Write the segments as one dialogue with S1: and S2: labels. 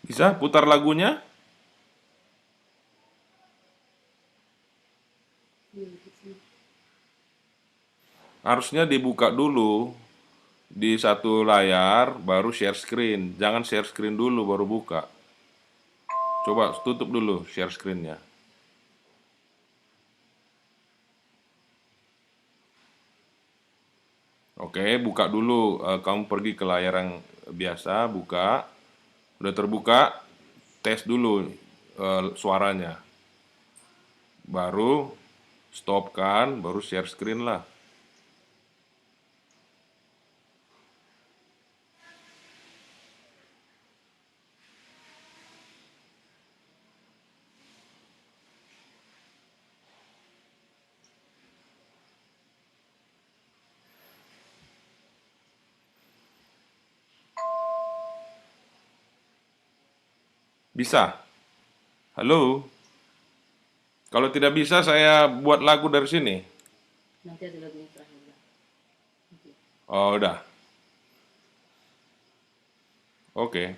S1: Bisa putar lagunya? Harusnya dibuka dulu di satu layar, baru share screen. Jangan share screen dulu, baru buka. Coba tutup dulu share screen-nya. Oke, buka dulu. Kamu pergi ke layar yang biasa, buka. Udah terbuka, tes dulu suaranya. Baru stop kan, baru share screen lah. Bisa? Halo? Kalau tidak bisa, saya buat lagu dari sini.
S2: Nanti ada lagunya terakhir.
S1: Oh, udah. Oke.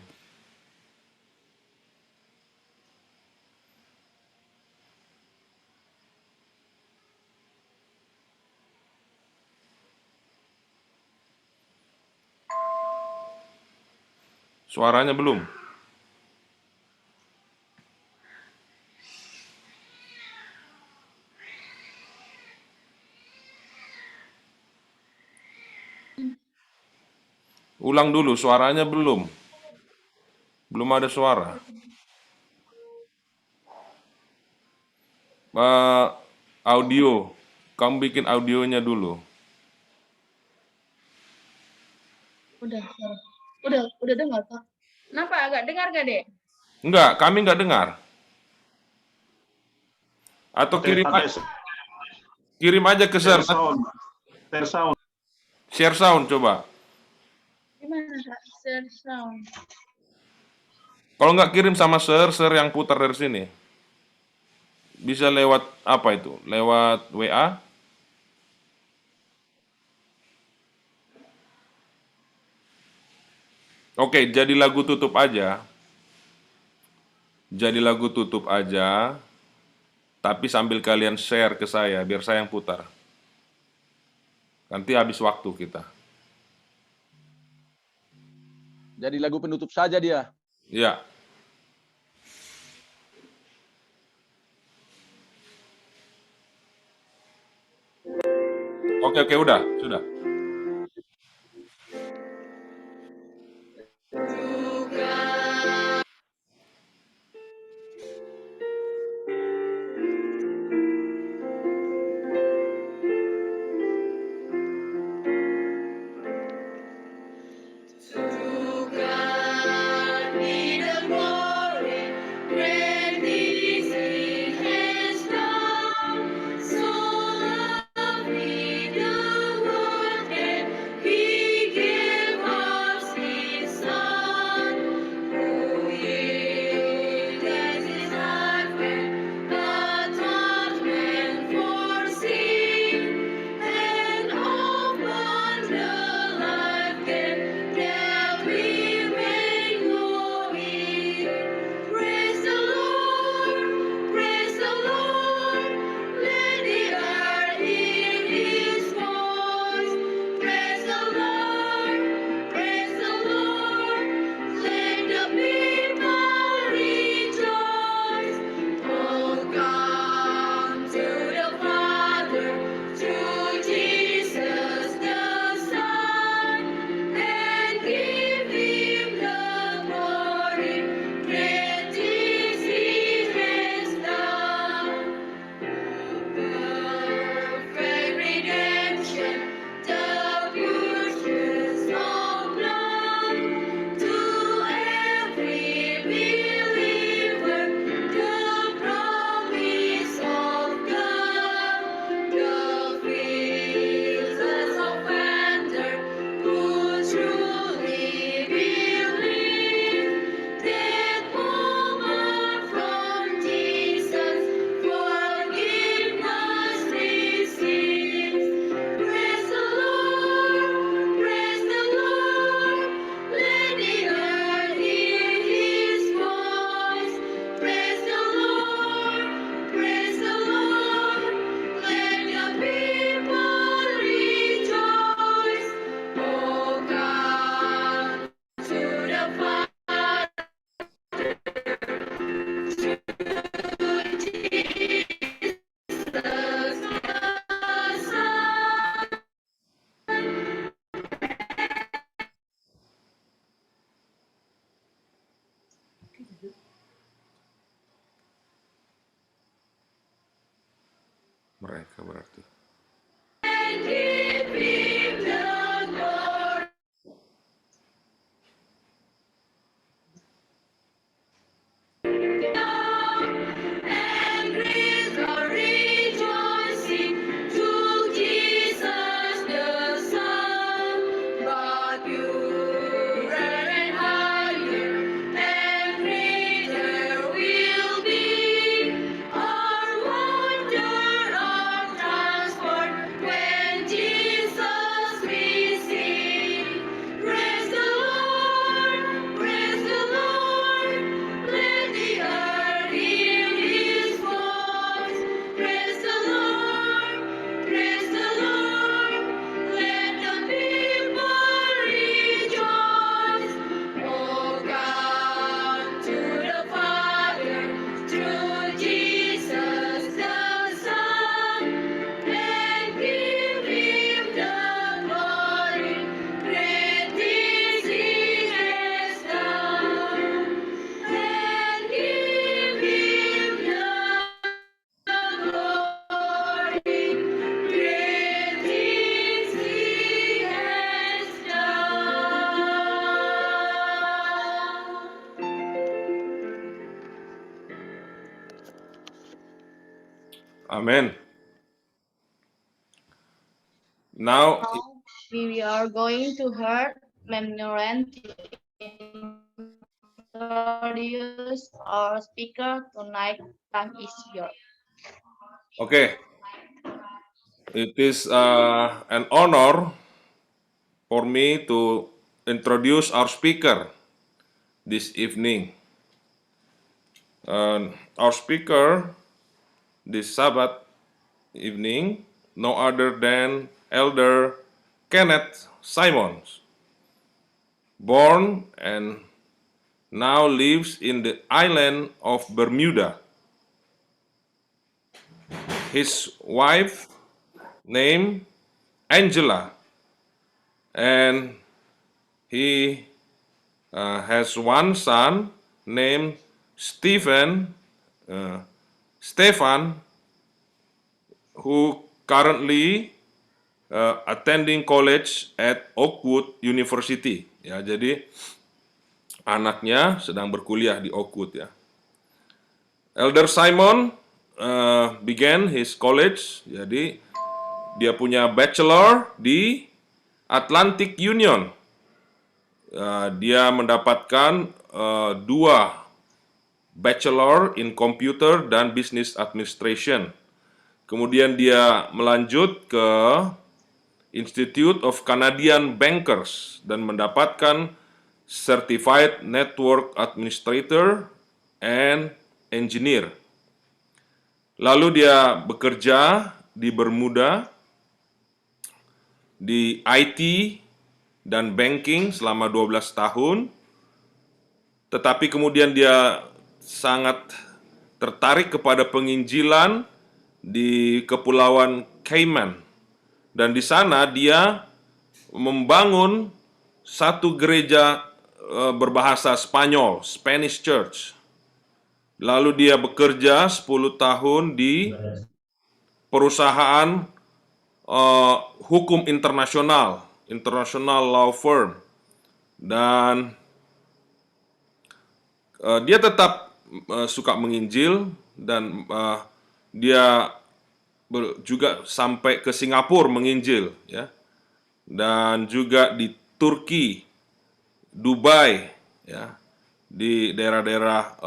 S1: Suaranya belum? Ulang dulu, suaranya belum. Belum ada suara. Eh, audio. Kamu bikin audionya dulu.
S2: Udah dengar Kak. Kenapa agak dengar gak dek?
S1: Enggak, kami enggak dengar. Atau kirim aja ke share,
S3: Share sound.
S1: share sound coba.
S2: Gimana Kak? Share sound.
S1: Kalau nggak kirim sama share yang putar dari sini. Bisa lewat apa itu? Lewat WA? Oke, jadi lagu tutup aja. Jadi lagu tutup aja. Tapi sambil kalian share ke saya, biar saya yang putar. Nanti habis waktu kita.
S4: Jadi lagu penutup saja dia.
S1: Ya. Oke, udah, sudah. Amen. Now,
S2: Now we are going to hear Memorand introduce our speaker tonight. Time is yours.
S1: okay, it is an honor for me to introduce our speaker this evening. Our speaker this Sabbath evening, no other than Elder Kenneth Simons, born and now lives in the island of Bermuda. His wife named Angela, and he has one son named Stefan, who currently attending college at Oakwood University. Ya, jadi anaknya sedang berkuliah di Oakwood ya. Elder Simon began his college, jadi dia punya bachelor di Atlantic Union. Dia mendapatkan 2 bachelor in computer dan business administration. Kemudian dia melanjut ke Institute of Canadian Bankers dan mendapatkan Certified Network Administrator and Engineer. Lalu dia bekerja di Bermuda di IT dan banking selama 12 tahun, tetapi kemudian dia sangat tertarik kepada penginjilan di Kepulauan Cayman, dan di sana dia membangun satu gereja berbahasa Spanyol, Spanish Church. Lalu dia bekerja 10 tahun di perusahaan hukum internasional, international law firm, dan dia tetap suka menginjil, dan dia juga sampai ke Singapura menginjil, ya, dan juga di Turki, Dubai, ya, di daerah-daerah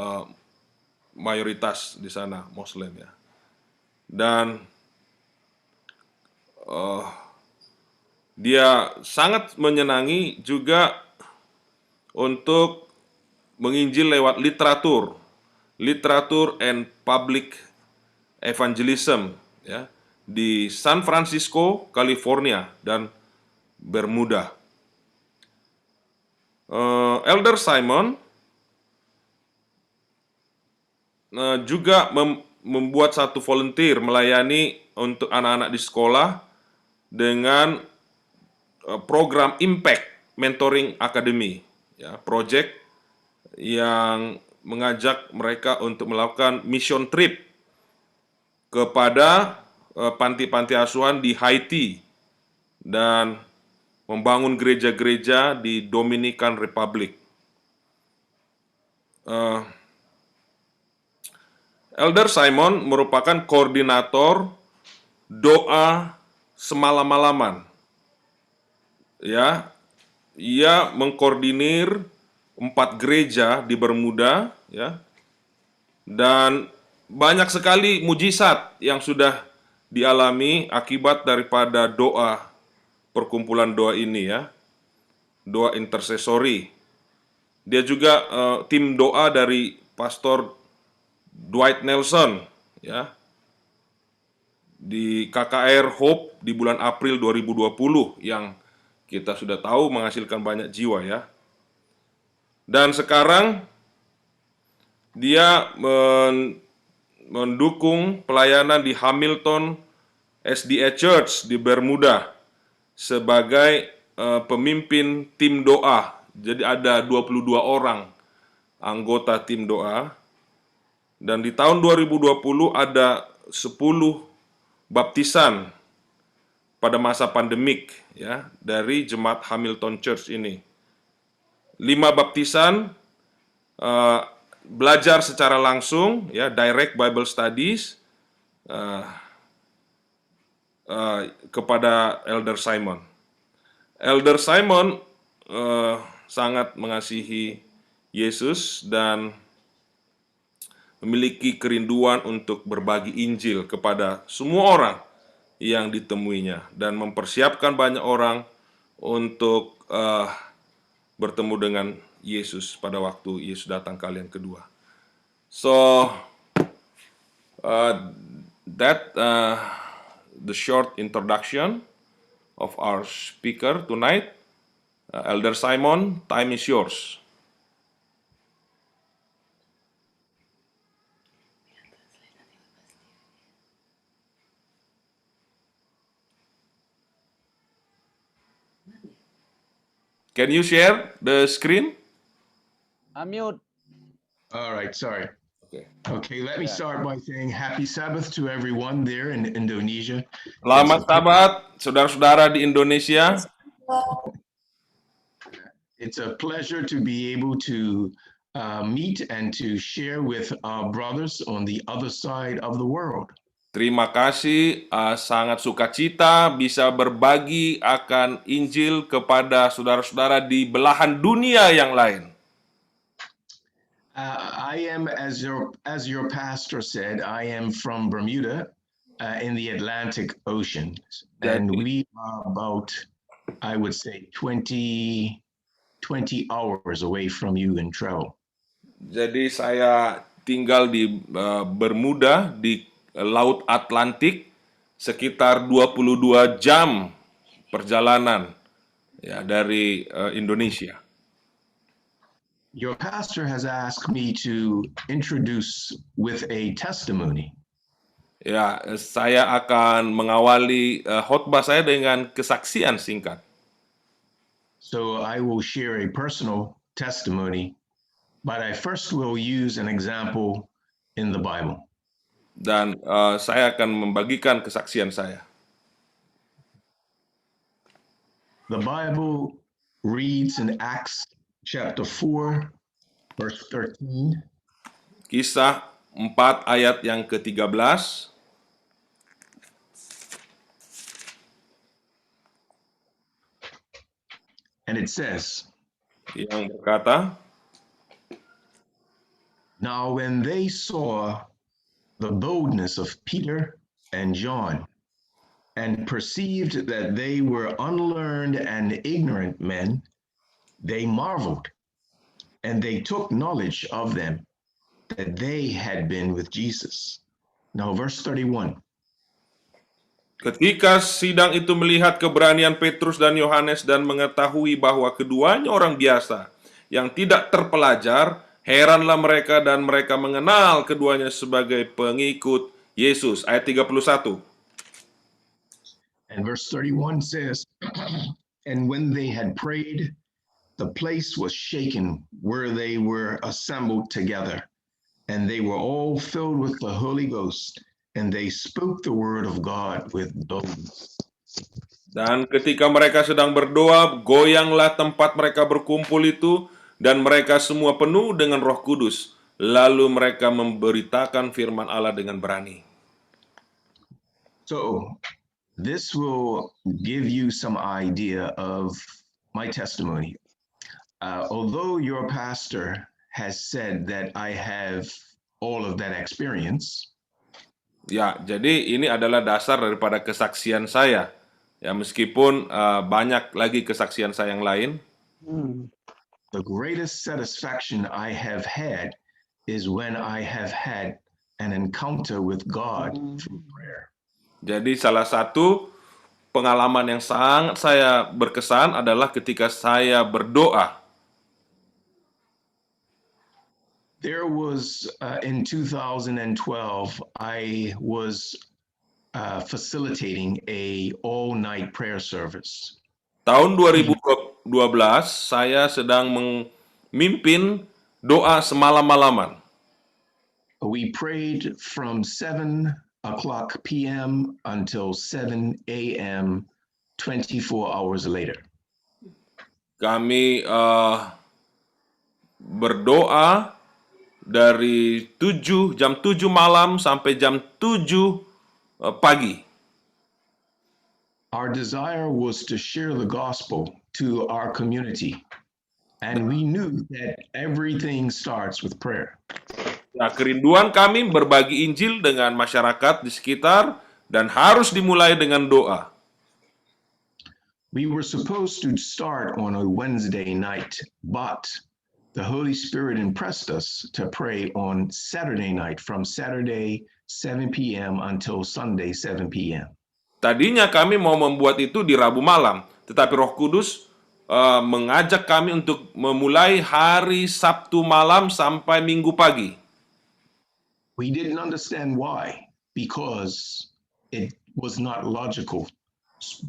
S1: mayoritas di sana Muslim, ya, dan dia sangat menyenangi juga untuk menginjil lewat literatur and public evangelism, ya, di San Francisco, California, dan Bermuda. Elder Simon juga membuat satu volunteer melayani untuk anak-anak di sekolah dengan program Impact Mentoring Academy, ya, project yang mengajak mereka untuk melakukan mission trip kepada panti-panti asuhan di Haiti dan membangun gereja-gereja di Dominican Republic. Elder Simon merupakan koordinator doa semalam-malaman. Ya, ia mengkoordinir 4 gereja di Bermuda, ya, dan banyak sekali mujizat yang sudah dialami akibat daripada doa, perkumpulan doa ini, ya, doa intercessory. Dia juga tim doa dari Pastor Dwight Nelson, ya, di KKR Hope di bulan April 2020 yang kita sudah tahu menghasilkan banyak jiwa, ya. Dan sekarang dia mendukung pelayanan di Hamilton SDA Church di Bermuda sebagai pemimpin tim doa. Jadi ada 22 orang anggota tim doa. Dan di tahun 2020 ada 10 baptisan pada masa pandemik, ya, dari jemaat Hamilton Church ini. 5 baptisan belajar secara langsung, ya, direct Bible studies, uh, kepada Elder Simon. Elder Simon sangat mengasihi Yesus dan memiliki kerinduan untuk berbagi Injil kepada semua orang yang ditemuinya dan mempersiapkan banyak orang untuk bertemu dengan Yesus pada waktu Yesus datang kali yang kedua. So that the short introduction of our speaker tonight, Elder Simon. Time is yours. Can you share the screen?
S4: Unmute.
S3: All right, sorry.
S1: Okay.
S3: Okay, let me
S4: Yeah.
S3: start by saying happy Sabbath to everyone there in Indonesia.
S1: Selamat Sabat, saudara-saudara di Indonesia.
S3: It's a pleasure to be able to meet and to share with our brothers on the other side of the world.
S1: Terima kasih, sangat sukacita bisa berbagi akan Injil kepada saudara-saudara di belahan dunia yang lain.
S3: I am, as your pastor said, I am from Bermuda in the Atlantic Ocean. And we are about, I would say, 20 hours away from you in travel.
S1: Jadi saya tinggal di Bermuda di Laut Atlantik, sekitar 22 jam perjalanan ya dari Indonesia.
S3: Your pastor has asked me to introduce with a testimony.
S1: Ya, saya akan mengawali khotbah saya dengan kesaksian singkat.
S3: So I will share a personal testimony, but I first will use an example in the Bible.
S1: Dan saya akan membagikan kesaksian saya.
S3: The Bible reads in Acts chapter 4, verse 13.
S1: Kisah 4 ayat yang ke-13.
S3: And it says,
S1: Yang berkata,
S3: "Now when they saw the boldness of Peter and John, and perceived that they were unlearned and ignorant men, they marveled, and they took knowledge of them, that they had been with Jesus." Now verse 31.
S1: ketika sidang itu melihat keberanian Petrus dan Yohanes dan mengetahui bahwa keduanya orang biasa yang tidak terpelajar, heranlah mereka dan mereka mengenal keduanya sebagai pengikut Yesus. Ayat 31.
S3: And verse 31 says, "And when they had prayed, the place was shaken where they were assembled together, and they were all filled with the Holy Ghost, and they spoke the word of God with boldness."
S1: Dan ketika mereka sedang berdoa, goyanglah tempat mereka berkumpul itu, dan mereka semua penuh dengan Roh Kudus. Lalu mereka memberitakan firman Allah dengan berani.
S3: So this will give you some idea of my testimony. Although your pastor has said that I have all of that experience,
S1: Ya, jadi ini adalah dasar daripada kesaksian saya. Ya, meskipun banyak lagi kesaksian saya yang lain,
S3: the greatest satisfaction I have had is when I have had an encounter with God through prayer.
S1: jadi salah satu pengalaman yang sangat saya berkesan adalah ketika saya berdoa.
S3: There was, in 2012, I was facilitating a all-night prayer service.
S1: Tahun 2012 saya sedang memimpin doa semalam-malaman.
S3: We prayed from 7 o'clock p.m. until 7 a.m., 24 hours later.
S1: Kami berdoa dari jam 7 malam sampai jam 7 pagi.
S3: Our desire was to share the gospel to our community. And we knew that everything starts with prayer.
S1: Nah, kerinduan kami berbagi Injil dengan masyarakat di sekitar dan harus dimulai dengan doa.
S3: We were supposed to start on a Wednesday night, but the Holy Spirit impressed us to pray on Saturday night from Saturday 7 p.m. until Sunday 7 p.m.
S1: Tadinya kami mau membuat itu di Rabu malam, tetapi Roh Kudus mengajak kami untuk memulai hari Sabtu malam sampai Minggu pagi.
S3: We didn't understand why, because it was not logical.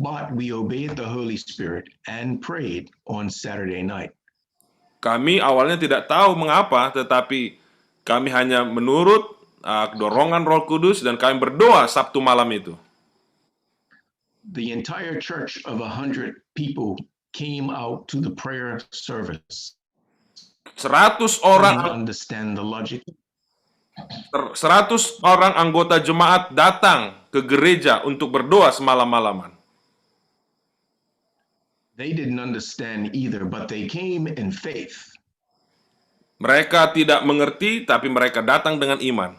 S3: But we obeyed the Holy Spirit and prayed on Saturday night.
S1: Kami awalnya tidak tahu mengapa, tetapi kami hanya menurut dorongan Roh Kudus dan kami berdoa Sabtu malam itu.
S3: The entire church of 100 people came out to the prayer service.
S1: 100
S3: Didn't
S1: orang
S3: understand the logic.
S1: 100 orang anggota jemaat datang ke gereja untuk berdoa semalam-malaman.
S3: They didn't understand either, but they came in faith.
S1: Mereka tidak mengerti, tapi mereka datang dengan iman.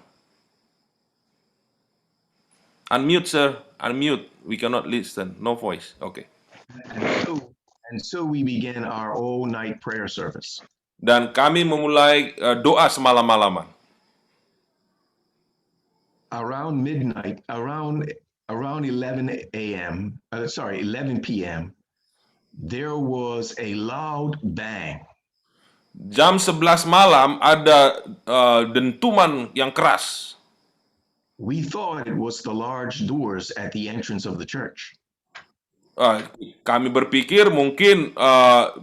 S1: Unmute, sir. Unmute. We cannot listen. No voice. Okay.
S3: And so we began our all-night prayer service.
S1: Dan kami memulai doa semalam-malaman.
S3: Around midnight, around 11 p.m., there was a loud bang.
S1: Jam 11 malam ada dentuman yang keras.
S3: We thought it was the large doors at the entrance of the church.
S1: Kami berpikir mungkin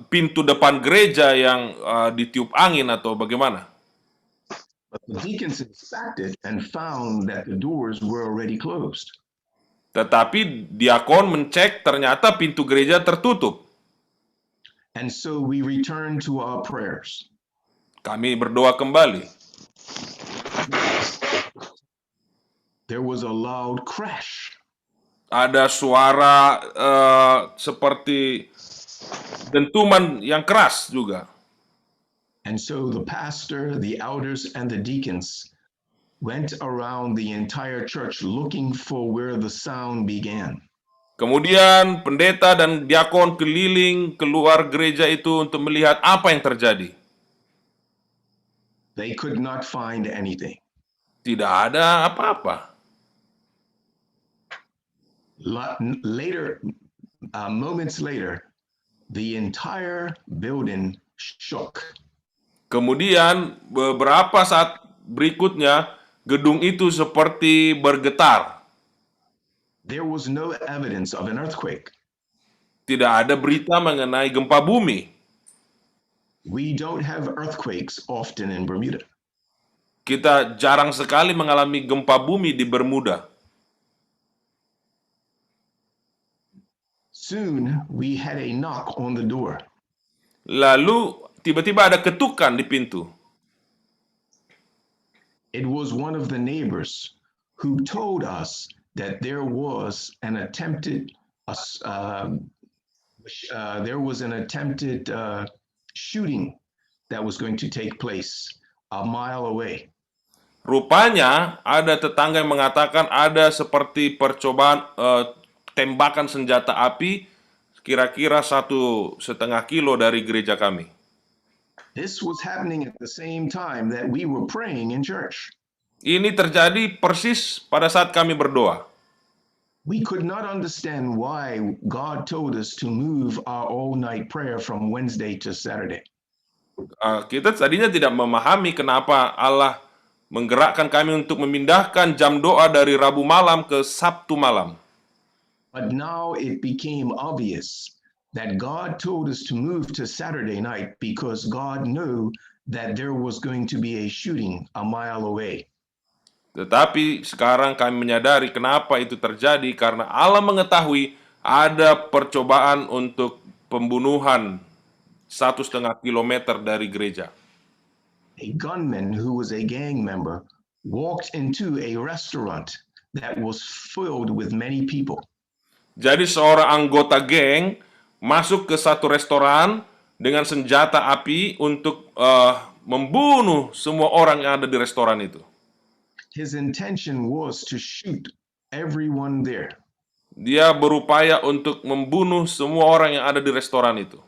S1: pintu depan gereja yang ditiup angin atau bagaimana.
S3: But the deacons inspected and found that the doors were already closed.
S1: Tetapi diakon mencek ternyata pintu gereja tertutup.
S3: And so we returned to our prayers.
S1: Kami berdoa kembali.
S3: There was a loud crash.
S1: Ada suara seperti dentuman yang keras juga.
S3: And so the pastor, the elders, and the deacons went around the entire church looking for where the sound began.
S1: Kemudian pendeta dan diakon keliling keluar gereja itu untuk melihat apa yang terjadi.
S3: They could not find anything.
S1: Tidak ada apa-apa.
S3: Moments later, the entire building shook.
S1: Kemudian beberapa saat berikutnya gedung itu seperti bergetar.
S3: There was no evidence of an earthquake.
S1: Tidak ada berita mengenai gempa bumi.
S3: We don't have earthquakes often in Bermuda.
S1: Kita jarang sekali mengalami gempa bumi di Bermuda.
S3: Soon we had a knock on the door.
S1: Lalu tiba-tiba ada ketukan di pintu.
S3: It was one of the neighbors who told us that there was an attempted shooting that was going to take place a mile away.
S1: Rupanya ada tetangga yang mengatakan ada seperti percobaan tembakan senjata api kira-kira 1,5 kilo dari gereja kami.
S3: This was happening at the same time that we were praying in church.
S1: Ini terjadi persis pada saat kami berdoa.
S3: We could not understand why God told us to move our all-night prayer from Wednesday to Saturday.
S1: Kita tadinya tidak memahami kenapa Allah menggerakkan kami untuk memindahkan jam doa dari Rabu malam ke Sabtu malam.
S3: But now it became obvious that God told us to move to Saturday night because God knew that there was going to be a shooting a mile away.
S1: Tetapi sekarang kami menyadari kenapa itu terjadi karena Allah mengetahui ada percobaan untuk pembunuhan 1,5 kilometer dari gereja.
S3: A gunman who was a gang member walked into a restaurant that was filled with many people.
S1: Jadi seorang anggota geng masuk ke satu restoran dengan senjata api untuk membunuh semua orang yang ada di restoran itu.
S3: His intention was to shoot everyone there.
S1: Dia berupaya untuk membunuh semua orang yang ada di restoran itu.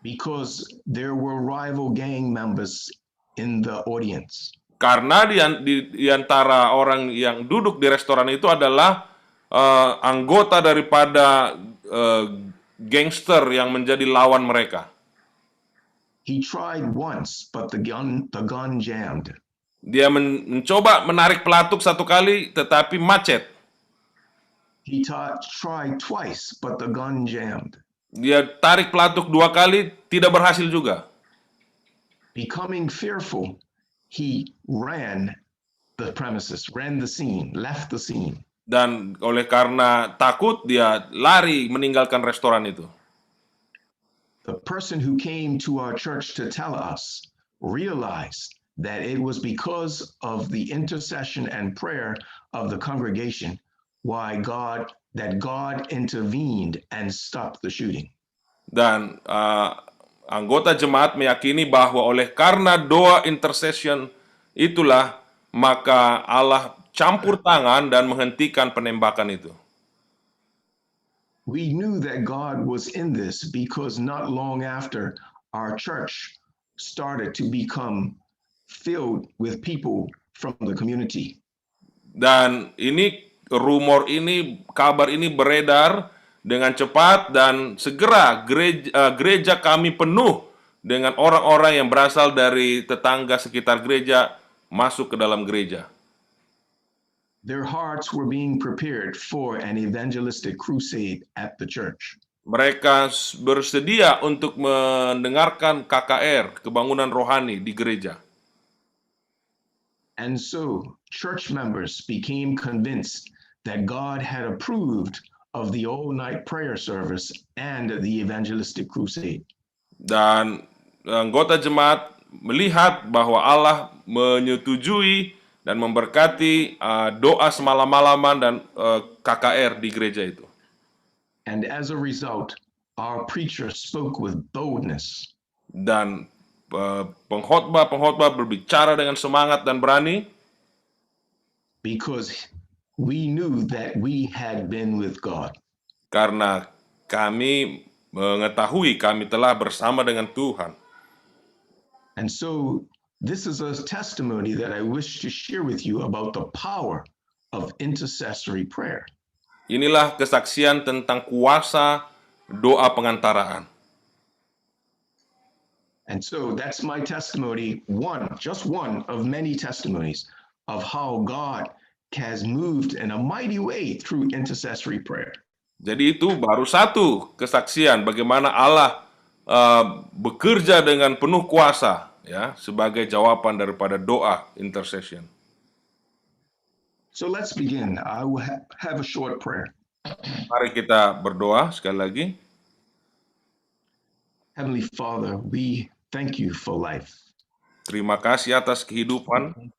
S3: Because there were rival gang members in the audience.
S1: Karena di antara orang yang duduk di restoran itu adalah anggota daripada gangster yang menjadi lawan mereka.
S3: He tried once, but the gun jammed.
S1: Dia mencoba menarik pelatuk satu kali, tetapi macet.
S3: He tried twice, but the gun jammed.
S1: Dia tarik pelatuk 2 kali, tidak berhasil juga.
S3: Becoming fearful, he ran the premises, ran the scene, left the scene.
S1: Dan oleh karena takut, dia lari meninggalkan restoran itu.
S3: The person who came to our church to tell us realized that it was because of the intercession and prayer of the congregation why God intervened and stopped the shooting.
S1: Dan anggota jemaat meyakini bahwa oleh karena doa intercession itulah maka Allah campur tangan dan menghentikan penembakan itu.
S3: We knew that God was in this because not long after our church started to become filled with people from the community. Dan
S1: rumor ini, kabar ini beredar dengan cepat dan segera gereja kami penuh dengan orang-orang yang berasal dari tetangga sekitar gereja masuk ke dalam gereja.
S3: Their hearts were being prepared for an evangelistic crusade at the church.
S1: Mereka bersedia untuk mendengarkan KKR, kebangunan rohani di gereja.
S3: And so, church members became convinced that God had approved of the all-night prayer service and the evangelistic crusade.
S1: Dan anggota jemaat melihat bahwa Allah menyetujui dan memberkati doa semalam-malaman dan KKR di gereja itu.
S3: And as a result, our preacher spoke with boldness.
S1: Dan pengkhotbah berbicara dengan semangat dan berani.
S3: Because we knew that we had been with God.
S1: Karena kami mengetahui kami telah bersama dengan Tuhan.
S3: And so this is a testimony that I wish to share with you about the power of intercessory prayer.
S1: Inilah kesaksian tentang kuasa doa pengantaraan.
S3: And so that's my testimony, just one of many testimonies of how God has moved in a mighty way through intercessory prayer.
S1: Jadi itu baru satu kesaksian bagaimana Allah bekerja dengan penuh kuasa ya sebagai jawaban daripada doa intercession.
S3: So let's begin. I will have a short prayer.
S1: Mari kita berdoa sekali lagi.
S3: Heavenly Father, we thank you for life.
S1: Terima kasih atas kehidupan.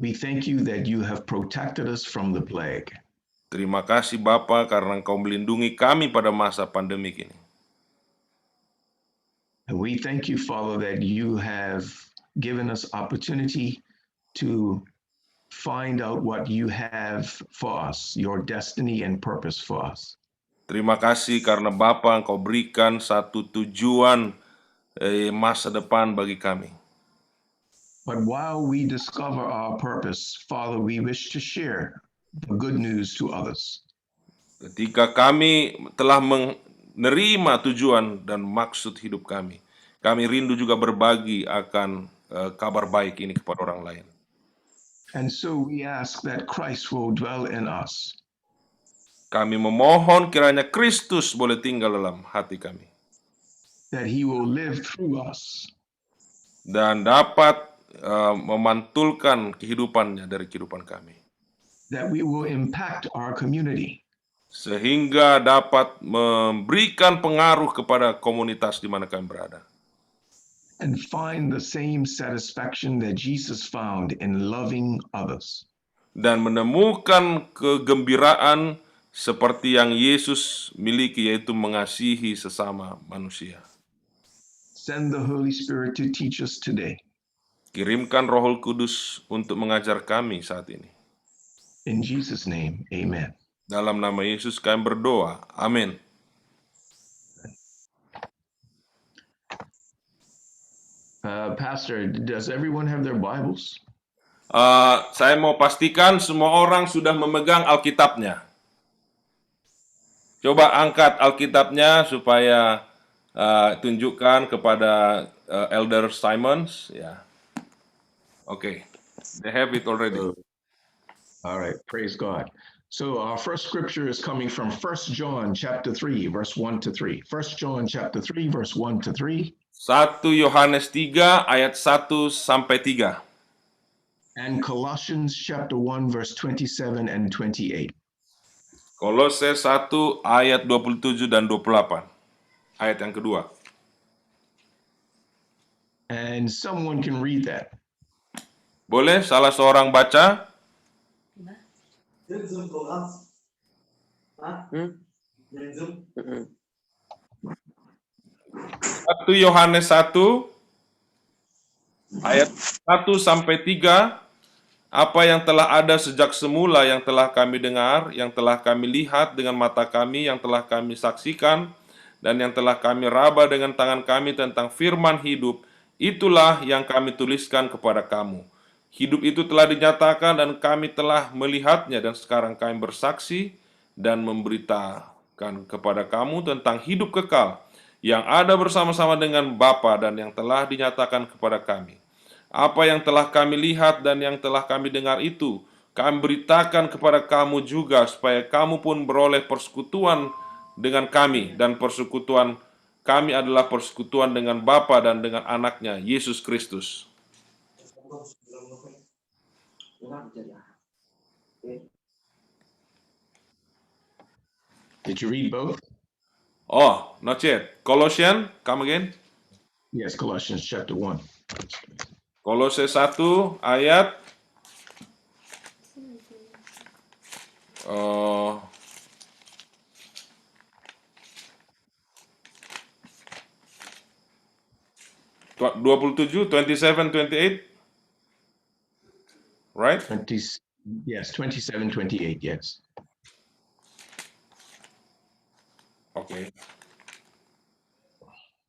S3: We thank you that you have protected us from the plague.
S1: Terima kasih Bapa karena Engkau melindungi kami pada masa pandemik ini.
S3: And we thank you, Father, that you have given us opportunity to find out what you have for us, your destiny and purpose for us.
S1: Terima kasih karena Bapa Engkau berikan satu tujuan masa depan bagi kami.
S3: But while we discover our purpose, Father, we wish to share the good news to others.
S1: Ketika kami telah menerima tujuan dan maksud hidup kami rindu juga berbagi akan kabar baik ini kepada orang lain.
S3: And so we ask that Christ will dwell in us.
S1: Kami memohon kiranya Kristus boleh tinggal dalam hati kami.
S3: That he will live through us.
S1: Dan dapat memantulkan kehidupannya dari kehidupan kami.
S3: That we will impact our community.
S1: Sehingga dapat memberikan pengaruh kepada komunitas di mana kami berada.
S3: And find the same satisfaction that Jesus found in loving others.
S1: dan menemukan kegembiraan seperti yang Yesus miliki, yaitu mengasihi sesama manusia.
S3: Send the Holy Spirit to teach us today.
S1: Kirimkan Roh Kudus untuk mengajar kami saat ini.
S3: In Jesus' name, amen.
S1: Dalam nama Yesus kami berdoa. Amin.
S3: Pastor, does everyone have their Bibles?
S1: Saya mau pastikan semua orang sudah memegang Alkitabnya. Coba angkat Alkitabnya supaya tunjukkan kepada Elder Simons. Ya, Oke. They have it already.
S3: All right, praise God. So our first scripture is coming from 1 John chapter 3, verse 1 to 3. 1 John chapter 3, verse 1 to 3.
S1: 1 Yohanes 3 ayat 1 sampai 3.
S3: And Colossians chapter 1, verse 27 and 28.
S1: Kolose 1 ayat 27 dan 28. Ayat yang kedua.
S3: And someone can read that.
S1: Boleh salah seorang baca? 1 Yohanes 1 ayat 1 sampai 3. Apa yang telah ada sejak semula, yang telah kami dengar, yang telah kami lihat dengan mata kami, yang telah kami saksikan, dan yang telah kami raba dengan tangan kami tentang firman hidup, itulah yang kami tuliskan kepada kamu. Hidup itu telah dinyatakan dan kami telah melihatnya, dan sekarang kami bersaksi dan memberitakan kepada kamu tentang hidup kekal yang ada bersama-sama dengan Bapa dan yang telah dinyatakan kepada kami. Apa yang telah kami lihat dan yang telah kami dengar itu, kami beritakan kepada kamu juga, supaya kamu pun beroleh persekutuan dengan kami, dan persekutuan kami adalah persekutuan dengan Bapa dan dengan anaknya, Yesus Kristus.
S3: Did you read both?
S1: Oh, not yet. Colossians, come again.
S3: Yes, Colossians chapter 1.
S1: Kolose 1 ayat 27, 27, 28. Right?
S3: 20, yes, 27, 28, yes.
S1: Oke.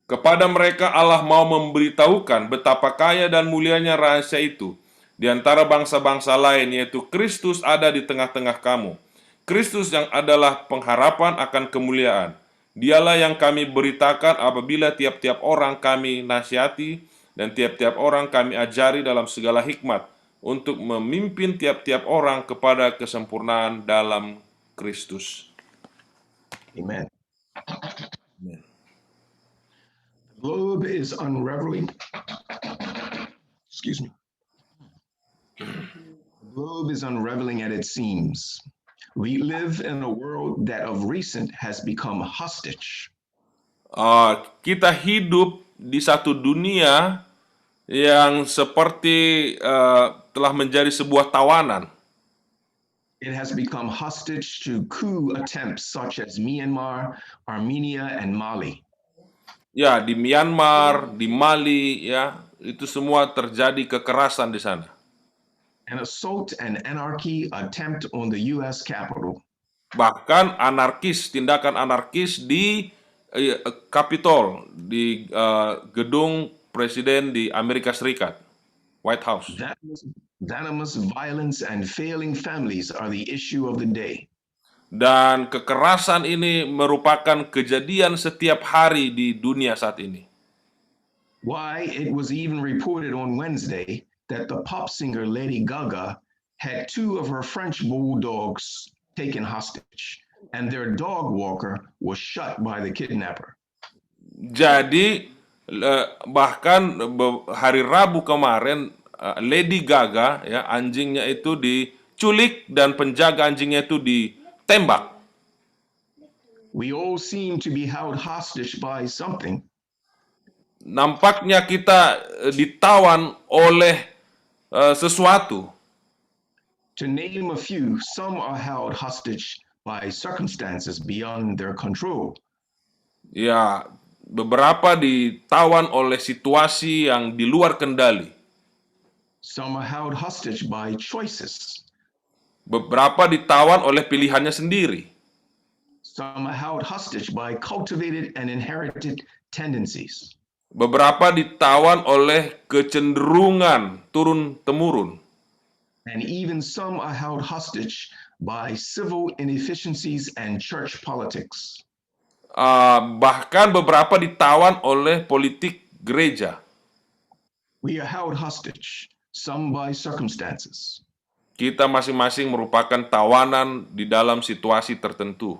S1: Kepada mereka Allah mau memberitahukan betapa kaya dan mulianya rahasia itu di antara bangsa-bangsa lain, yaitu Kristus ada di tengah-tengah kamu. Kristus yang adalah pengharapan akan kemuliaan. Dialah yang kami beritakan apabila tiap-tiap orang kami nasihati dan tiap-tiap orang kami ajari dalam segala hikmat, untuk memimpin tiap-tiap orang kepada kesempurnaan dalam Kristus.
S3: Amen. The globe is unraveling. Excuse me. The globe is unraveling at its seams. We live in a world that of recent has become hostage.
S1: Kita hidup di satu dunia yang seperti telah menjadi sebuah tawanan.
S3: It has become hostage to coup attempts such as Myanmar, Armenia, and Mali.
S1: Ya, di Myanmar, di Mali, ya, itu semua terjadi kekerasan di sana.
S3: An assault and anarchy attempt on the U.S. Capitol.
S1: Bahkan tindakan anarkis di Capitol, di gedung presiden di Amerika Serikat, White House.
S3: Venomous violence and failing families are the issue of the day.
S1: Dan kekerasan ini merupakan kejadian setiap hari di dunia saat ini.
S3: Why, it was even reported on Wednesday that the pop singer Lady Gaga had 2 of her French bulldogs taken hostage, and their dog walker was shot by the kidnapper.
S1: Jadi bahkan hari Rabu kemarin Lady Gaga, ya, anjingnya itu diculik dan penjaga anjingnya itu ditembak.
S3: We all seem to be held hostage by something.
S1: Nampaknya kita ditawan oleh sesuatu.
S3: To name a few, some are held hostage by circumstances beyond their control.
S1: Ya, beberapa ditawan oleh situasi yang di luar kendali.
S3: Some are held hostage by choices.
S1: Beberapa ditawan oleh pilihannya sendiri.
S3: Some are held hostage by cultivated and inherited tendencies.
S1: Beberapa ditawan oleh kecenderungan turun-temurun.
S3: And even some are held hostage by civil inefficiencies and church politics.
S1: Bahkan beberapa ditawan oleh politik gereja.
S3: We are held hostage, some by circumstances,
S1: Kita masing-masing merupakan tawanan di dalam situasi tertentu.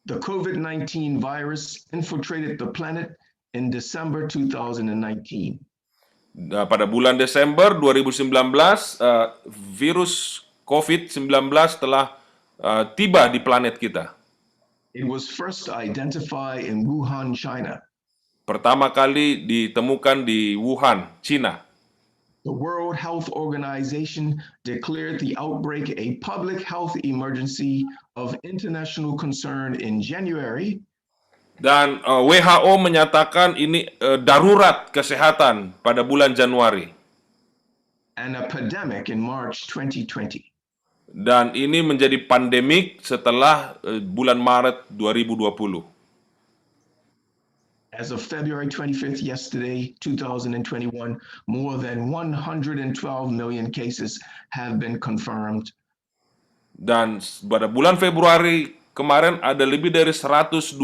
S3: the COVID-19 virus infiltrated the planet in December 2019.
S1: Pada bulan Desember 2019, virus COVID-19 telah tiba di planet kita.
S3: It was first identified in Wuhan, China.
S1: Pertama kali ditemukan di Wuhan, China.
S3: The World Health Organization declared the outbreak a public health emergency of international concern in January,
S1: Dan WHO menyatakan ini darurat kesehatan pada bulan Januari.
S3: and a pandemic in March 2020.
S1: Dan ini menjadi pandemik setelah bulan Maret 2020.
S3: As of February 25th, yesterday, 2021, more than 112 million cases have been confirmed,
S1: Dan pada bulan Februari kemarin ada lebih dari 120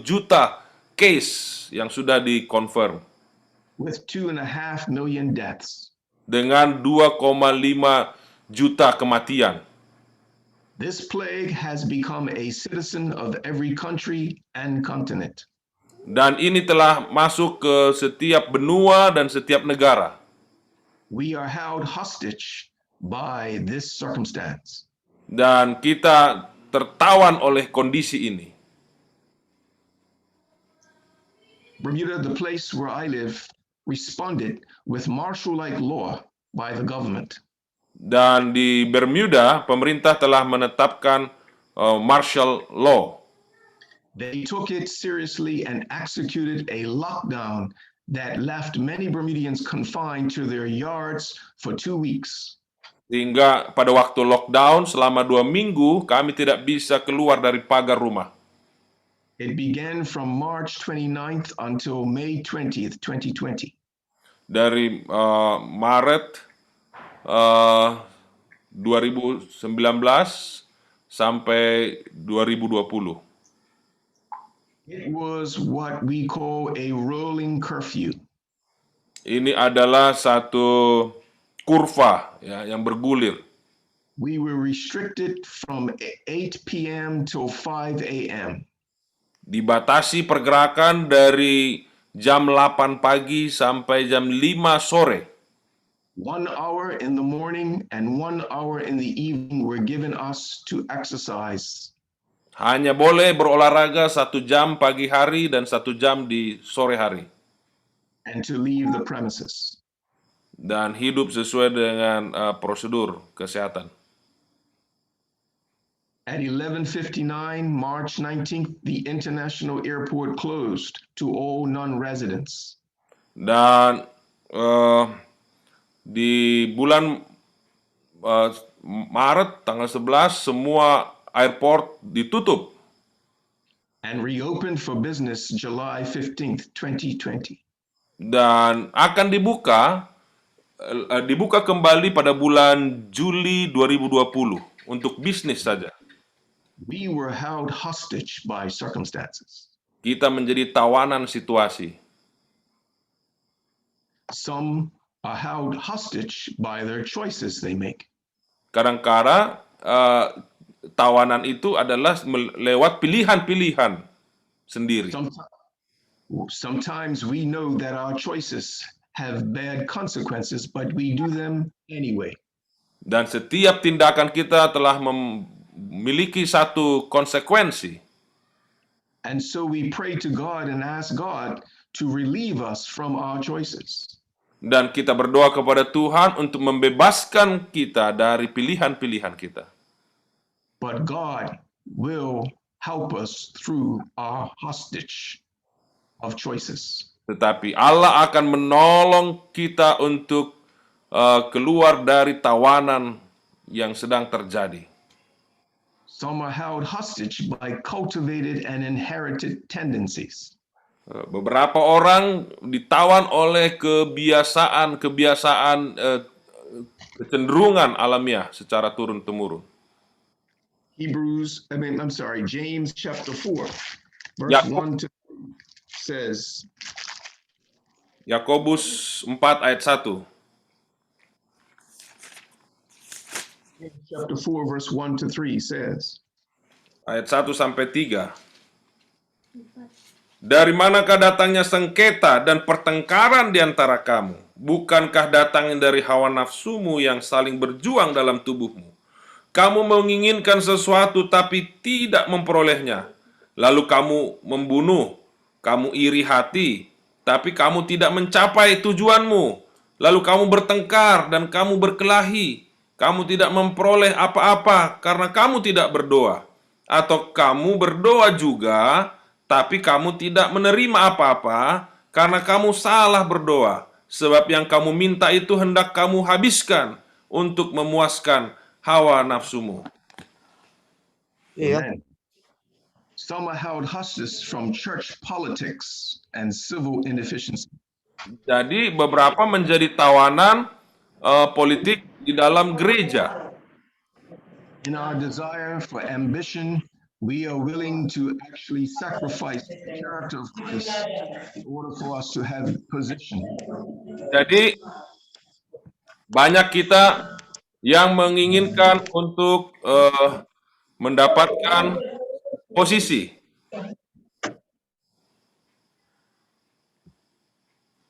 S1: juta case yang sudah dikonfirm
S3: with 2.5 million deaths.
S1: dengan 2,5 juta kematian.
S3: This plague has become a citizen of every country and continent.
S1: Dan ini telah masuk ke setiap benua dan setiap negara.
S3: We are held hostage by this circumstance.
S1: Dan kita tertawan oleh kondisi ini.
S3: Bermuda, the place where I live, responded with martial-like law by the government.
S1: Dan di Bermuda, pemerintah telah menetapkan martial law.
S3: They took it seriously and executed a lockdown that left many Bermudians confined to their yards for 2 weeks.
S1: Sehingga pada waktu lockdown selama 2 minggu, kami tidak bisa keluar dari pagar rumah.
S3: It began from March 29th until May 20th, 2020.
S1: Dari Maret 2019 sampai 2020.
S3: It was what we call a rolling curfew.
S1: Ini adalah satu kurva ya, yang bergulir.
S3: We were restricted from 8 p.m. till 5 a.m.
S1: Dibatasi pergerakan dari jam 8 pagi sampai jam 5 sore.
S3: 1 hour in the morning and 1 hour in the evening were given us to exercise.
S1: Hanya boleh berolahraga 1 jam pagi hari dan 1 jam di sore hari.
S3: And to leave the premises.
S1: Dan hidup sesuai dengan prosedur kesehatan.
S3: At 11:59, March 19th, the international airport closed to all non-residents.
S1: Dan di bulan Maret tanggal 11 semua airport ditutup
S3: And reopened for business July 15th, 2020.
S1: dan akan dibuka kembali pada bulan Juli 2020 untuk bisnis saja.
S3: We were held hostage by circumstances.
S1: Kita menjadi tawanan situasi.
S3: Some are held hostage by their choices they make.
S1: Kadang-kala tawanan itu adalah lewat pilihan-pilihan sendiri.
S3: Sometimes we know that our choices have bad consequences, but we do them anyway.
S1: Dan setiap tindakan kita telah memiliki satu konsekuensi.
S3: And so we pray to God and ask God to relieve us from our choices.
S1: Dan kita berdoa kepada Tuhan untuk membebaskan kita dari pilihan-pilihan kita.
S3: But God will help us through our hostage of choices.
S1: Tetapi Allah akan menolong kita untuk keluar dari tawanan yang sedang terjadi.
S3: Some are held hostage by cultivated and inherited tendencies.
S1: Beberapa orang ditawan oleh kebiasaan-kebiasaan kecenderungan alamiah secara turun-temurun.
S3: James chapter 4, verse
S1: Yakub-
S3: 1 to 3 says,
S1: Yakobus 4 ayat 1.
S3: chapter 4, verse 1 to 3 says,
S1: Ayat 1 sampai 3. Dari manakah datangnya sengketa dan pertengkaran di antara kamu? Bukankah datangnya dari hawa nafsumu yang saling berjuang dalam tubuhmu? Kamu menginginkan sesuatu tapi tidak memperolehnya. Lalu kamu membunuh, kamu iri hati, tapi kamu tidak mencapai tujuanmu. Lalu kamu bertengkar dan kamu berkelahi. Kamu tidak memperoleh apa-apa karena kamu tidak berdoa. Atau kamu berdoa juga, tapi kamu tidak menerima apa-apa karena kamu salah berdoa. Sebab yang kamu minta itu hendak kamu habiskan untuk memuaskan hawa nafsumu.
S3: Amen. Some are held hostage from church politics and civil inefficiency.
S1: Jadi beberapa menjadi tawanan politik di dalam gereja.
S3: In our desire for ambition, we are willing to actually sacrifice the character of Christ in order for us to have position.
S1: Jadi banyak kita yang menginginkan untuk mendapatkan posisi.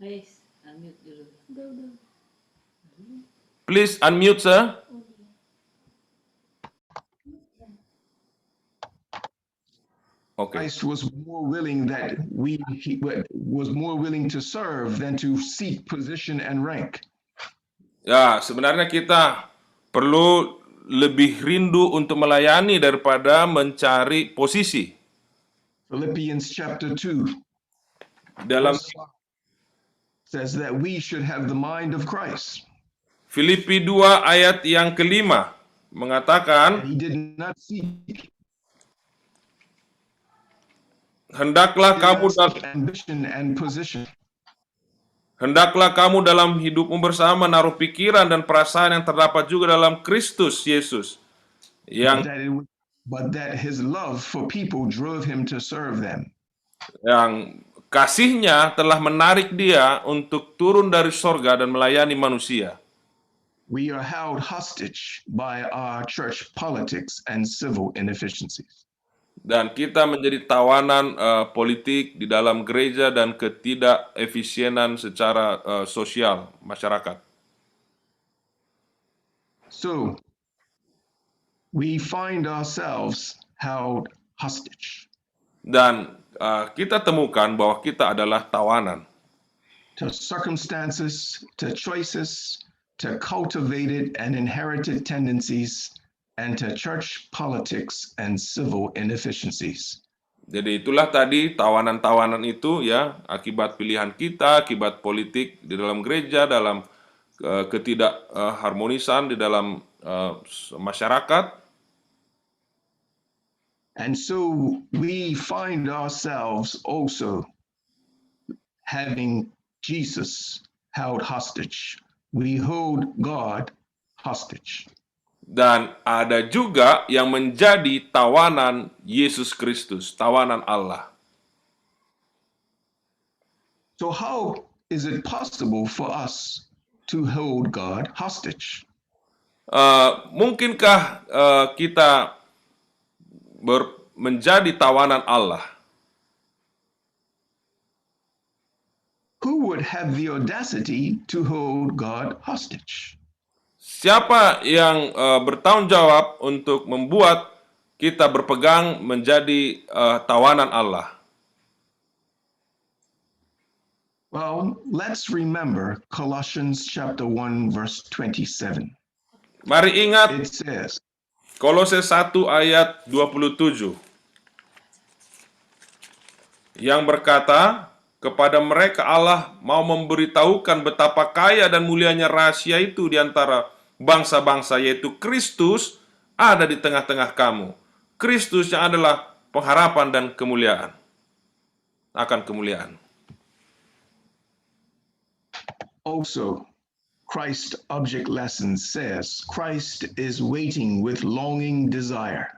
S5: Guys, unmute dulu.
S1: Please unmute, sir. Okay.
S3: Christ was more willing was more willing to serve than to seek position and rank.
S1: Ya, sebenarnya kita perlu lebih rindu untuk melayani daripada mencari posisi.
S3: Philippians chapter 2
S1: Dalam
S3: says that we should have the mind of Christ.
S1: Filipi 2 ayat yang kelima mengatakan,
S3: He did not seek
S1: hendaklah
S3: ambition and position.
S1: Hendaklah kamu dalam hidupmu bersama menaruh pikiran dan perasaan yang terdapat juga dalam Kristus Yesus,
S3: But that his love for people drove him to serve them.
S1: Yang kasihnya telah menarik dia untuk turun dari sorga dan melayani manusia.
S3: We are held hostage by our church politics and civil inefficiencies.
S1: Dan kita menjadi tawanan politik di dalam gereja dan ketidakefisienan secara sosial masyarakat.
S3: So, we find ourselves held hostage
S1: Dan kita temukan bahwa kita adalah tawanan
S3: to circumstances, to choices, to cultivated and inherited tendencies, and to church politics and civil inefficiencies.
S1: Jadi itulah tadi tawanan-tawanan itu ya, akibat pilihan kita, akibat politik di dalam gereja, dalam ketidakharmonisan di dalam masyarakat.
S3: And so we find ourselves also having Jesus held hostage. We hold God hostage.
S1: Dan ada juga yang menjadi tawanan Yesus Kristus, tawanan Allah.
S3: So how is it possible for us to hold God hostage?
S1: Mungkinkah kita menjadi tawanan Allah?
S3: Who would have the audacity to hold God hostage?
S1: Siapa yang bertanggung jawab untuk membuat kita berpegang menjadi tawanan Allah?
S3: Well, let's remember Colossians chapter 1, verse 27.
S1: Mari ingat
S3: It says,
S1: Kolose 1 ayat 27 yang berkata, kepada mereka Allah mau memberitahukan betapa kaya dan mulianya rahasia itu di antara bangsa-bangsa, yaitu Kristus ada di tengah-tengah kamu. Kristus yang adalah pengharapan dan kemuliaan. Akan kemuliaan.
S3: also, Christ object lesson says, Christ is waiting with longing desire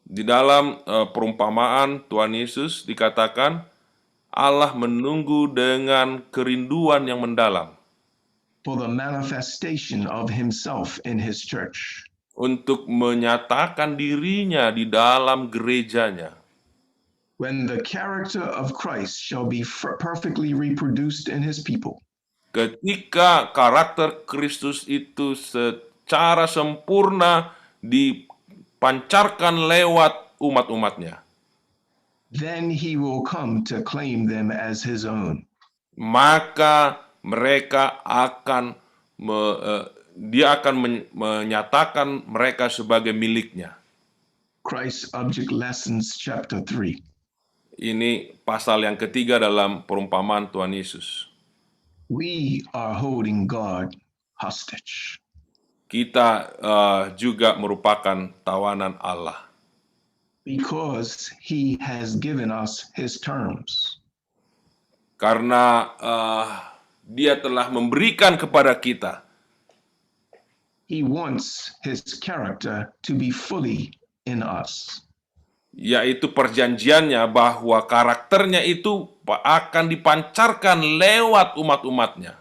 S1: Di dalam perumpamaan Tuhan Yesus dikatakan, Allah menunggu dengan kerinduan yang mendalam
S3: for the manifestation of himself in his church.
S1: untuk menyatakan dirinya di dalam gerejanya.
S3: When the character of Christ shall be perfectly reproduced in his people,
S1: Ketika karakter Kristus itu secara sempurna dipancarkan lewat umat-umatnya,
S3: then he will come to claim them as his own.
S1: maka mereka akan dia akan menyatakan mereka sebagai miliknya.
S3: Christ object lessons chapter 3.
S1: Ini pasal yang ketiga dalam perumpamaan Tuhan Yesus.
S3: We are holding God hostage.
S1: Kita juga merupakan tawanan Allah.
S3: Because he has given us his terms.
S1: Karena dia telah memberikan kepada kita.
S3: He wants his character to be fully in us.
S1: Yaitu perjanjiannya bahwa karakternya itu akan dipancarkan lewat umat-umatnya.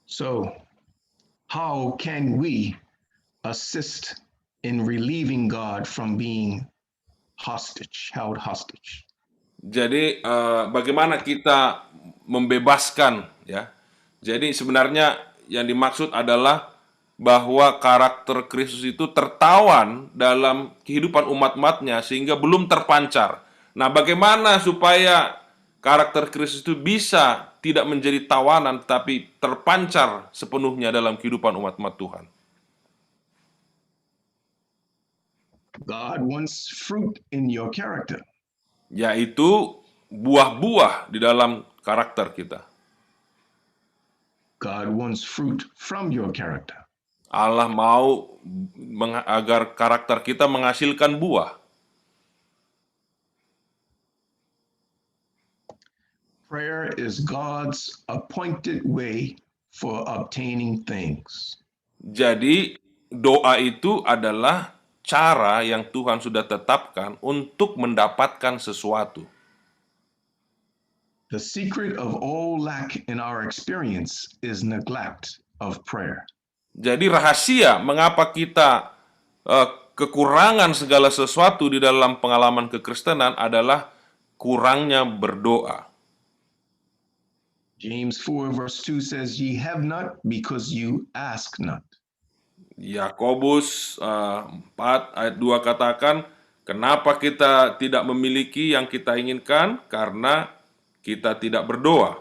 S3: So, how can we assist in relieving God from being held hostage?
S1: Jadi bagaimana kita membebaskan, ya? Jadi sebenarnya yang dimaksud adalah bahwa karakter Kristus itu tertawan dalam kehidupan umat-umatnya sehingga belum terpancar. Nah, bagaimana supaya karakter Kristus itu bisa tidak menjadi tawanan tapi terpancar sepenuhnya dalam kehidupan umat-umat Tuhan?
S3: God wants fruit in your character.
S1: Yaitu buah-buah di dalam karakter kita.
S3: God wants fruit from your character.
S1: Allah mau agar karakter kita menghasilkan buah.
S3: Prayer is God's appointed way for obtaining things.
S1: Jadi doa itu adalah cara yang Tuhan sudah tetapkan untuk mendapatkan sesuatu.
S3: The secret of all lack in our experience is neglect of prayer.
S1: Jadi rahasia mengapa kita kekurangan segala sesuatu di dalam pengalaman kekristenan adalah kurangnya berdoa.
S3: James 4 verse 2 says, ye have not because you ask not.
S1: Yakobus 4 ayat 2 katakan, kenapa kita tidak memiliki yang kita inginkan? Karena kita tidak berdoa.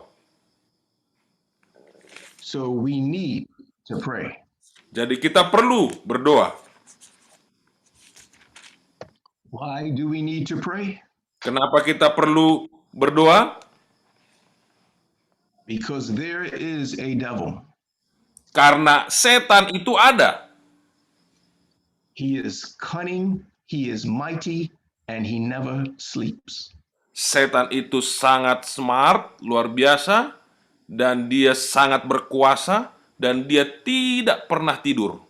S3: So we need to pray.
S1: Jadi kita perlu berdoa.
S3: Why do we need to pray?
S1: Kenapa kita perlu berdoa?
S3: Because there is a devil.
S1: Karena setan itu ada.
S3: He is cunning, he is mighty, and he never sleeps.
S1: Setan itu sangat smart, luar biasa, dan dia sangat berkuasa, dan dia tidak pernah tidur.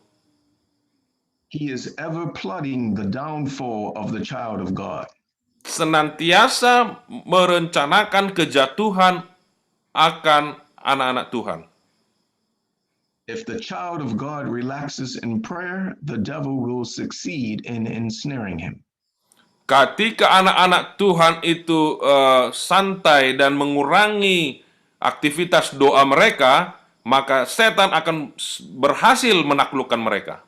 S3: He is ever plotting the downfall of the child of God.
S1: Senantiasa merencanakan kejatuhan akan anak-anak Tuhan.
S3: If the child of God relaxes in prayer, the devil will succeed in ensnaring him.
S1: Ketika anak-anak Tuhan itu santai dan mengurangi aktivitas doa mereka, maka setan akan berhasil menaklukkan mereka.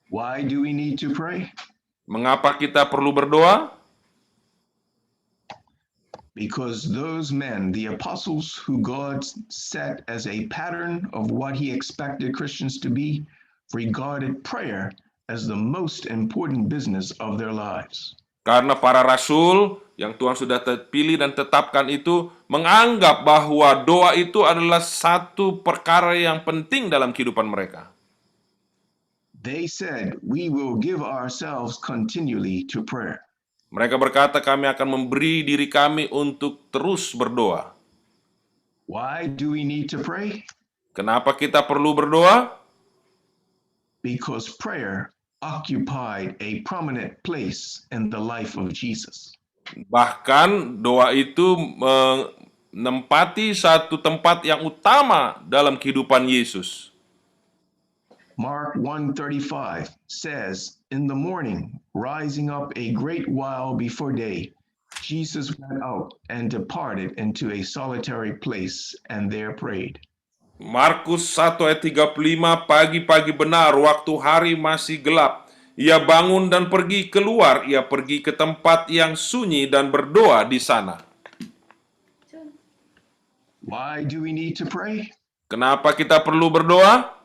S3: Why do we need to pray?
S1: Mengapa kita perlu berdoa?
S3: Because those men, the apostles who God set as a pattern of what he expected Christians to be, regarded prayer as the most important business of their lives.
S1: Karena para rasul yang Tuhan sudah pilih dan tetapkan itu menganggap bahwa doa itu adalah satu perkara yang penting dalam kehidupan mereka.
S3: They said, we will give ourselves continually to prayer.
S1: Mereka berkata, kami akan memberi diri kami untuk terus berdoa.
S3: Why do we need to pray?
S1: Kenapa kita perlu berdoa?
S3: Because prayer occupied a prominent place in the life of Jesus.
S1: Bahkan doa itu menempati satu tempat yang utama dalam kehidupan Yesus.
S3: Mark 1:35 says, in the morning, rising up a great while before day, Jesus went out and departed into a solitary place and there prayed.
S1: Markus 1 ayat 35, pagi-pagi benar waktu hari masih gelap. Ia bangun dan pergi keluar, ia pergi ke tempat yang sunyi dan berdoa di sana.
S3: Why do we need to pray?
S1: Kenapa kita perlu berdoa?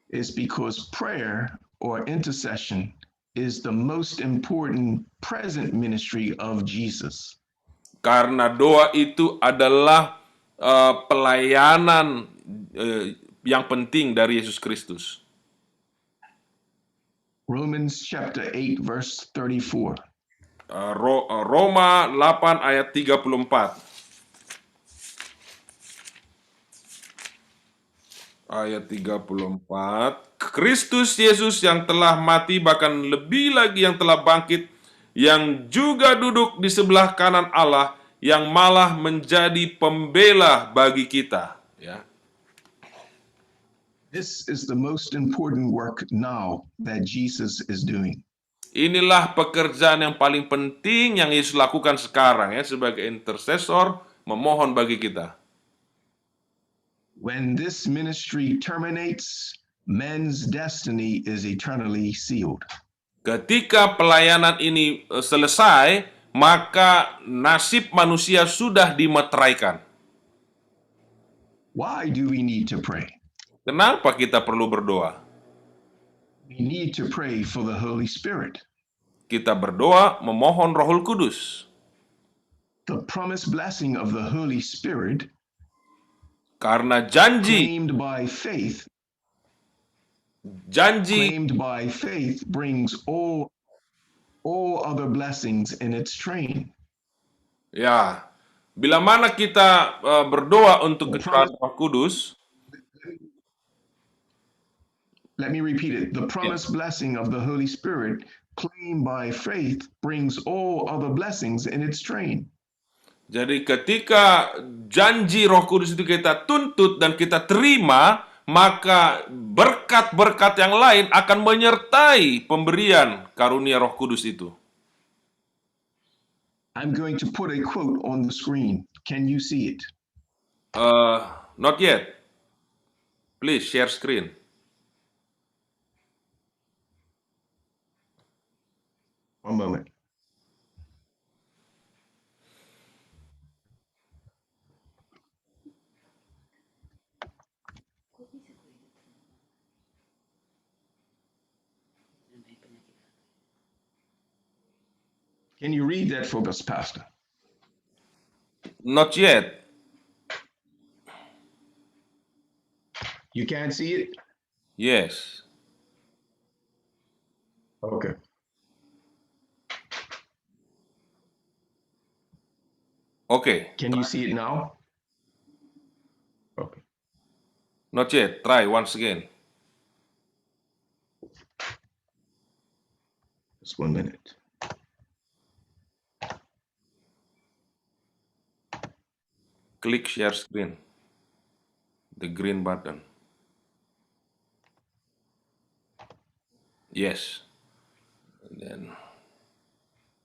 S3: It's because prayer or intercession is the most important present ministry of Jesus.
S1: Karena doa itu adalah pelayanan yang penting dari Yesus Kristus.
S3: Romans chapter 8 verse 34.
S1: Roma 8 ayat 34. Ayat 34. Kristus Yesus yang telah mati, bahkan lebih lagi yang telah bangkit, yang juga duduk di sebelah kanan Allah, yang malah menjadi pembela bagi kita. Ya.
S3: This is the most important work now that Jesus is doing.
S1: Inilah pekerjaan yang paling penting yang Yesus lakukan sekarang ya, sebagai intercessor, memohon bagi kita.
S3: When this ministry terminates, men's destiny is eternally sealed.
S1: Ketika pelayanan ini selesai, maka nasib manusia sudah dimeteraikan.
S3: Why do we need to pray?
S1: Kenapa kita perlu berdoa?
S3: We need to pray for the Holy Spirit.
S1: Kita berdoa memohon Roh Kudus.
S3: The promised blessing of the Holy Spirit,
S1: Karena janji
S3: claimed by faith, brings all other blessings in its train.
S1: Ya, bila mana kita berdoa untuk kecurahan Roh Kudus,
S3: let me repeat it. The promised blessing of the Holy Spirit, claimed by faith, brings all other blessings in its train.
S1: jadi ketika janji Roh Kudus itu kita tuntut dan kita terima, maka berkat-berkat yang lain akan menyertai pemberian karunia Roh Kudus itu.
S3: I'm going to put a quote on the screen. Can you see it?
S1: Not yet. Please share screen.
S3: One moment. Can you read that for us, Pastor?
S1: Not yet.
S3: You can't see it?
S1: Yes.
S3: Okay.
S1: Okay.
S3: Can you see it now? Okay.
S1: Not yet. Try once again.
S3: Just 1 minute.
S1: Click share screen. The green button. Yes. And then,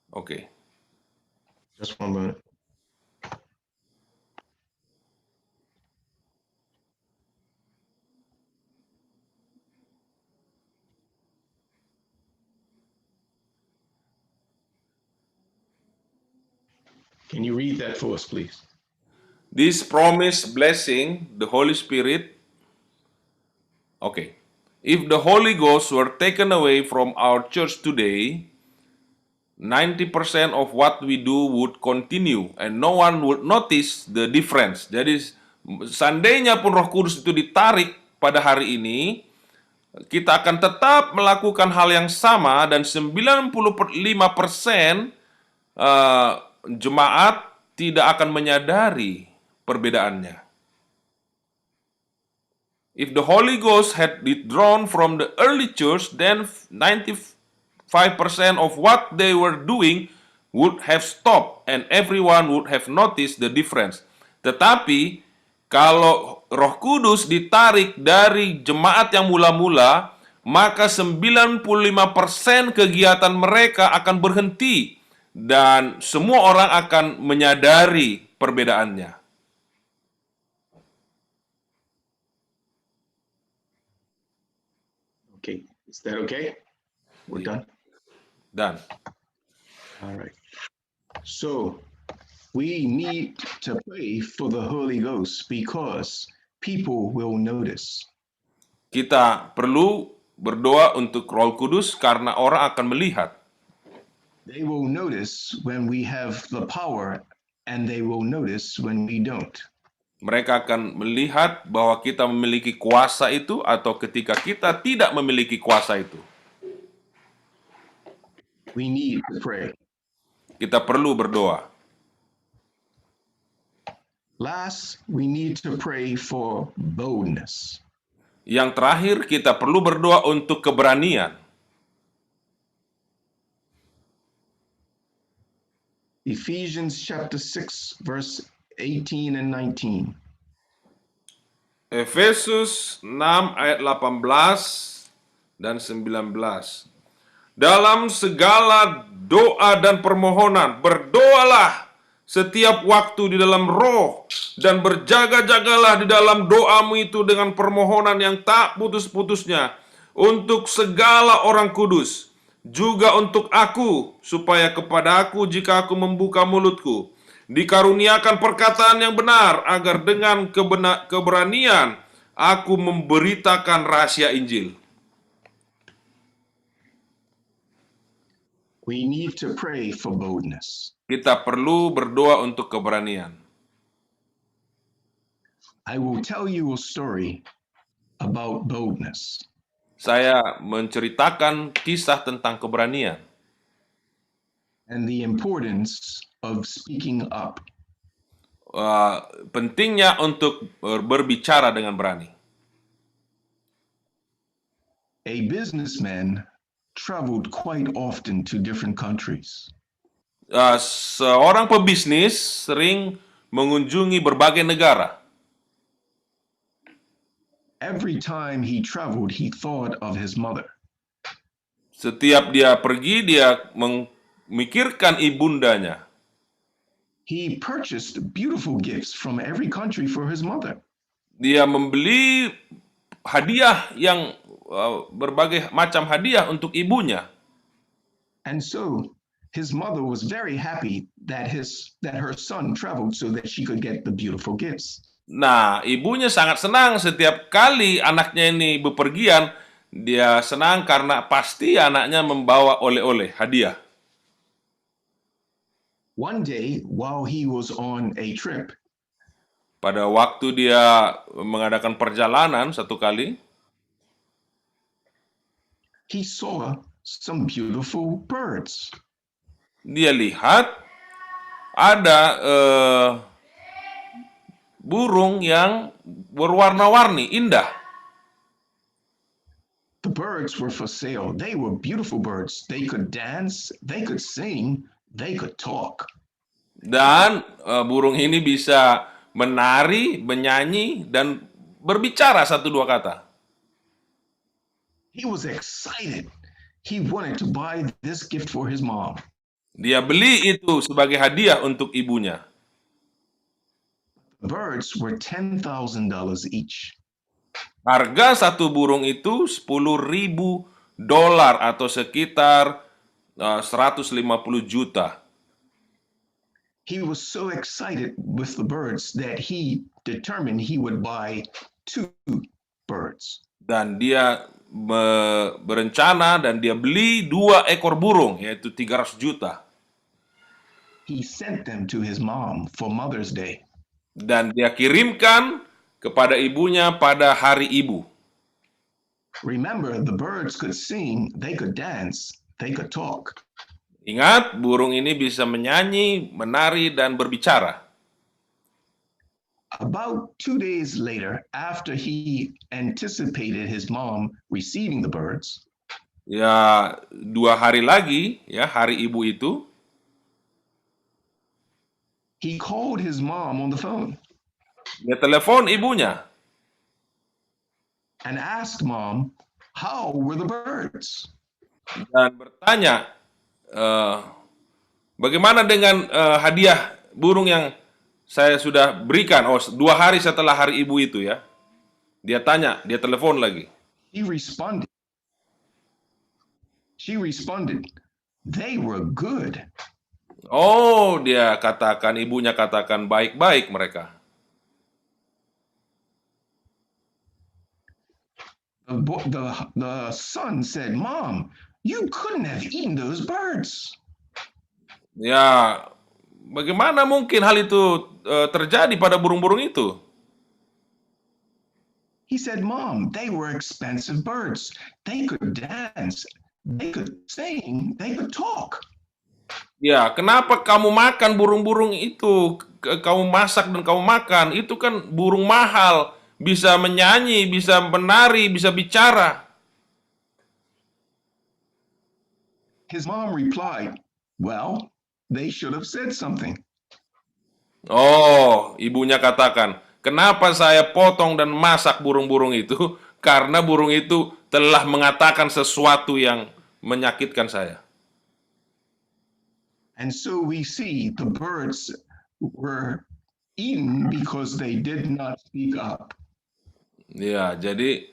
S1: okay.
S3: Just 1 minute. Can you read that for us, please?
S1: This promised blessing, the Holy Spirit. Okay. If the Holy Ghost were taken away from our church today, 90% of what we do would continue and no one would notice the difference. Jadi seandainya pun Roh Kudus itu ditarik pada hari ini, kita akan tetap melakukan hal yang sama dan 95% jemaat tidak akan menyadari perbedaannya. If the Holy Ghost had withdrawn from the early church, then 95% of what they were doing would have stopped and everyone would have noticed the difference. Tetapi kalau Roh Kudus ditarik dari jemaat yang mula-mula, maka 95% kegiatan mereka akan berhenti dan semua orang akan menyadari perbedaannya.
S3: Okay, is that okay? We're done?
S1: Dan
S3: All right. So we need to pray for the Holy Ghost because people will notice.
S1: kita perlu berdoa untuk Roh Kudus karena orang akan melihat.
S3: They will notice when we have the power and they will notice when we don't.
S1: Mereka akan melihat bahwa kita memiliki kuasa itu atau ketika kita tidak memiliki kuasa itu.
S3: We need to pray.
S1: Kita perlu berdoa.
S3: Last, we need to pray for boldness.
S1: Yang terakhir, kita perlu berdoa untuk keberanian.
S3: Ephesians chapter 6, verse 18 and 19.
S1: Efesus 6 ayat 18 dan 19. Dalam segala doa dan permohonan, berdoalah setiap waktu di dalam roh, dan berjaga-jagalah di dalam doamu itu dengan permohonan yang tak putus-putusnya, untuk segala orang kudus, juga untuk aku, supaya kepada aku jika aku membuka mulutku, dikaruniakan perkataan yang benar, agar dengan keberanian aku memberitakan rahasia Injil.
S3: We need to pray for boldness.
S1: Kita perlu berdoa untuk keberanian.
S3: I will tell you a story about boldness.
S1: Saya menceritakan kisah tentang keberanian
S3: And the importance of speaking up.
S1: Pentingnya untuk berbicara dengan berani.
S3: A businessman traveled quite often to different countries.
S1: Seorang pebisnis sering mengunjungi berbagai negara.
S3: Every time he traveled, he thought of his mother.
S1: Setiap dia pergi, dia memikirkan ibundanya.
S3: He purchased beautiful gifts from every country for his mother.
S1: Dia membeli hadiah yang berbagai macam hadiah untuk ibunya.
S3: And so his mother was very happy that her son traveled so that she could get the beautiful gifts.
S1: Nah, ibunya sangat senang setiap kali anaknya ini bepergian. Dia senang karena pasti anaknya membawa oleh-oleh, hadiah.
S3: One day, while he was on a trip,
S1: Pada waktu dia mengadakan perjalanan satu kali,
S3: he saw some beautiful birds.
S1: dia lihat ada burung yang berwarna-warni, indah.
S3: The birds were for sale. They were beautiful birds. They could dance, they could sing, they could talk.
S1: Dan burung ini bisa menari, menyanyi, dan berbicara satu dua kata.
S3: He was excited. He wanted to buy this gift for his mom.
S1: Dia beli itu sebagai hadiah untuk ibunya.
S3: The birds were $10,000 each.
S1: Harga satu burung itu $10.000 atau sekitar 150 juta.
S3: He was so excited with the birds that he determined he would buy 2 birds.
S1: Dan dia berencana dan dia beli 2 ekor burung, yaitu 300 juta.
S3: He sent them to his mom for Mother's Day.
S1: Dan dia kirimkan kepada ibunya pada hari ibu.
S3: Remember, the birds could sing, they could dance, they could talk.
S1: Ingat, burung ini bisa menyanyi, menari, dan berbicara.
S3: About 2 days later, after he anticipated his mom receiving the birds,
S1: Ya, 2 hari lagi, ya, hari ibu itu,
S3: he called his mom on the phone
S1: dia telepon ibunya
S3: and asked mom, how were the birds?
S1: dan bertanya, bagaimana dengan hadiah burung yang saya sudah berikan? Oh, 2 hari setelah hari ibu itu ya. Dia tanya, dia telepon lagi.
S3: She responded, they were good.
S1: Oh, ibunya katakan baik-baik mereka.
S3: The son said, Mom, you couldn't have eaten those birds.
S1: Ya, bagaimana mungkin hal itu terjadi pada burung-burung itu?
S3: He said, Mom, they were expensive birds. They could dance, they could sing, they could talk.
S1: Ya, kenapa kamu makan burung-burung itu? Kamu masak dan kamu makan. Itu kan burung mahal. Bisa menyanyi, bisa menari, bisa bicara.
S3: His mom replied, well, they should have said something.
S1: Oh, ibunya katakan, kenapa saya potong dan masak burung-burung itu? Karena burung itu telah mengatakan sesuatu yang menyakitkan saya.
S3: And so we see the birds were eaten because they did not speak up.
S1: Ya, jadi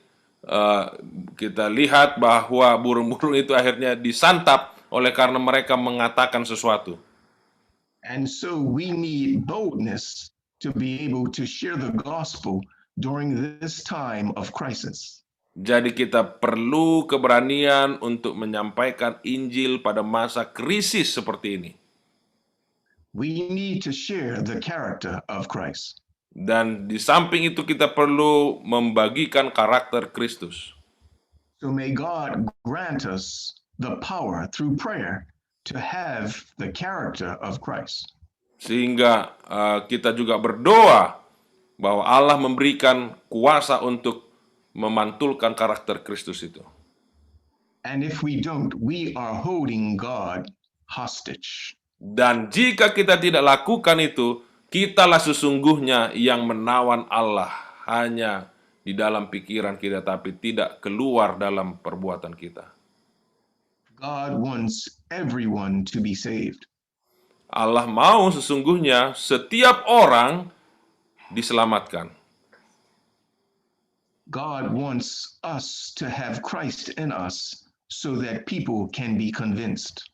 S1: kita lihat bahwa burung-burung itu akhirnya disantap oleh karena mereka mengatakan sesuatu.
S3: And so we need boldness to be able to share the gospel during this time of crisis.
S1: Jadi kita perlu keberanian untuk menyampaikan Injil pada masa krisis seperti ini.
S3: We need to share the character of Christ.
S1: Dan di samping itu kita perlu membagikan karakter Kristus.
S3: So may God grant us the power through prayer to have the character of Christ.
S1: Sehingga kita juga berdoa bahwa Allah memberikan kuasa untuk memantulkan karakter Kristus itu.
S3: And if we don't, we are holding God hostage.
S1: Dan jika kita tidak lakukan itu, kitalah sesungguhnya yang menawan Allah hanya di dalam pikiran kita, tapi tidak keluar dalam perbuatan kita.
S3: God wants everyone to be saved.
S1: Allah mau sesungguhnya setiap orang diselamatkan.
S3: God wants us to have Christ in us so that people can be convinced.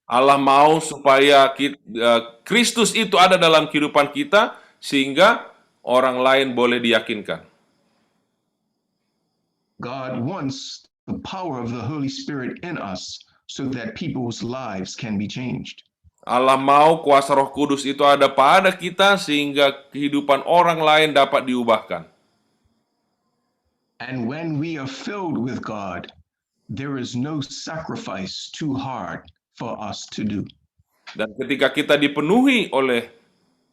S1: Allah mau supaya Kristus itu ada dalam kehidupan kita sehingga orang lain boleh diyakinkan.
S3: God wants the power of the Holy Spirit in us so that people's lives can be changed.
S1: Allah mau kuasa Roh Kudus itu ada pada kita sehingga kehidupan orang lain dapat diubahkan.
S3: And when we are filled with God, there is no sacrifice too hard for us to do.
S1: Dan ketika kita dipenuhi oleh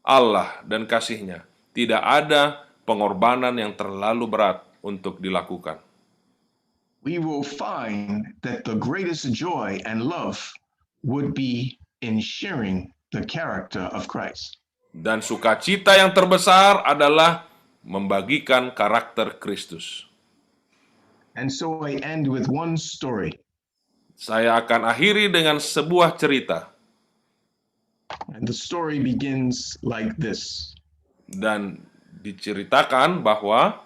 S1: Allah dan kasih-Nya, tidak ada pengorbanan yang terlalu berat untuk dilakukan.
S3: We will find that the greatest joy and love would be in sharing the character of Christ.
S1: Dan sukacita yang terbesar adalah membagikan karakter Kristus.
S3: And so I end with one story.
S1: Saya akan akhiri dengan sebuah cerita.
S3: And the story begins like this.
S1: Dan diceritakan bahwa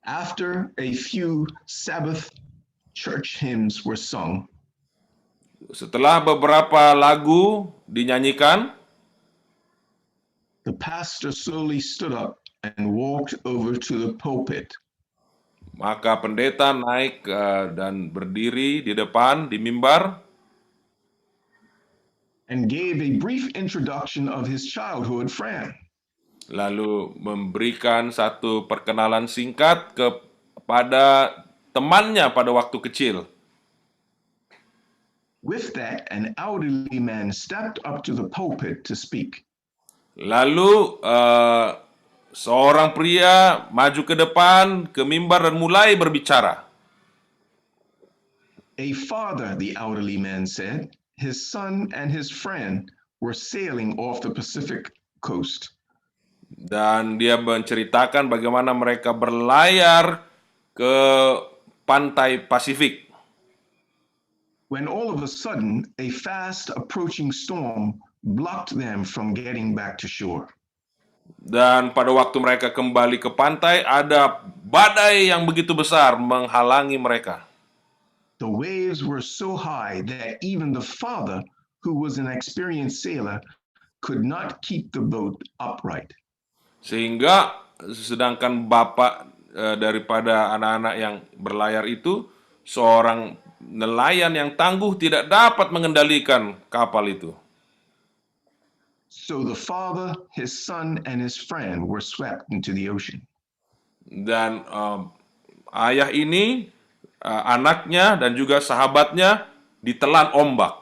S3: after a few Sabbath church hymns were sung,
S1: Setelah beberapa lagu dinyanyikan,
S3: the pastor slowly stood up and walked over to the pulpit.
S1: maka pendeta naik dan berdiri di depan di mimbar
S3: And gave a brief introduction of his childhood friend.
S1: lalu memberikan satu perkenalan singkat kepada temannya pada waktu kecil.
S3: With that, an elderly man stepped up to the pulpit to speak.
S1: Lalu seorang pria maju ke depan ke mimbar dan mulai berbicara.
S3: A father, the elderly man said, his son and his friend were sailing off the Pacific coast.
S1: Dan dia menceritakan bagaimana mereka berlayar ke pantai Pasifik.
S3: When all of a sudden, a fast approaching storm blocked them from getting back to shore.
S1: Dan pada waktu mereka kembali ke pantai, ada badai yang begitu besar menghalangi mereka.
S3: The waves were so high that even the father, who was an experienced sailor, could not keep the boat upright.
S1: Sehingga sedangkan bapak daripada anak-anak yang berlayar itu, seorang nelayan yang tangguh tidak dapat mengendalikan kapal itu.
S3: So the father, his son, and his friend were swept into the ocean.
S1: Dan ayah ini, anaknya dan juga sahabatnya ditelan ombak.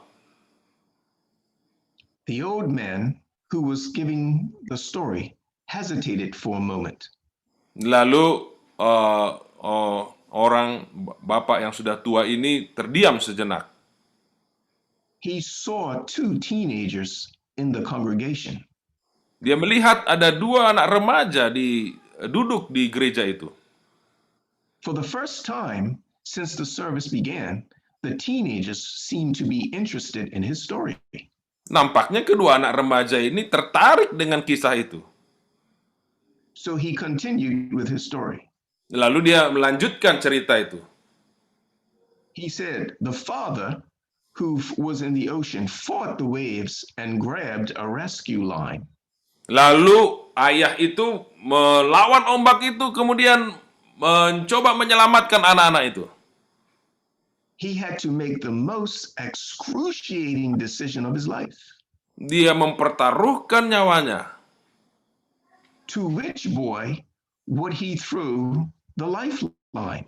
S3: The old man who was giving the story hesitated for a moment.
S1: Lalu orang bapak yang sudah tua ini terdiam sejenak.
S3: He saw two teenagers in the congregation.
S1: Dia melihat ada dua anak remaja duduk di gereja itu.
S3: For the first time since the service began, the teenagers seemed to be interested in his story.
S1: Nampaknya kedua anak remaja ini tertarik dengan kisah itu.
S3: So he continued with his story.
S1: Lalu dia melanjutkan cerita itu.
S3: He said, the father who was in the ocean fought the waves and grabbed a rescue line.
S1: Lalu ayah itu melawan ombak itu, kemudian mencoba menyelamatkan anak-anak itu.
S3: He had to make the most excruciating decision of his life.
S1: Dia mempertaruhkan nyawanya.
S3: To which boy would he throw the lifeline?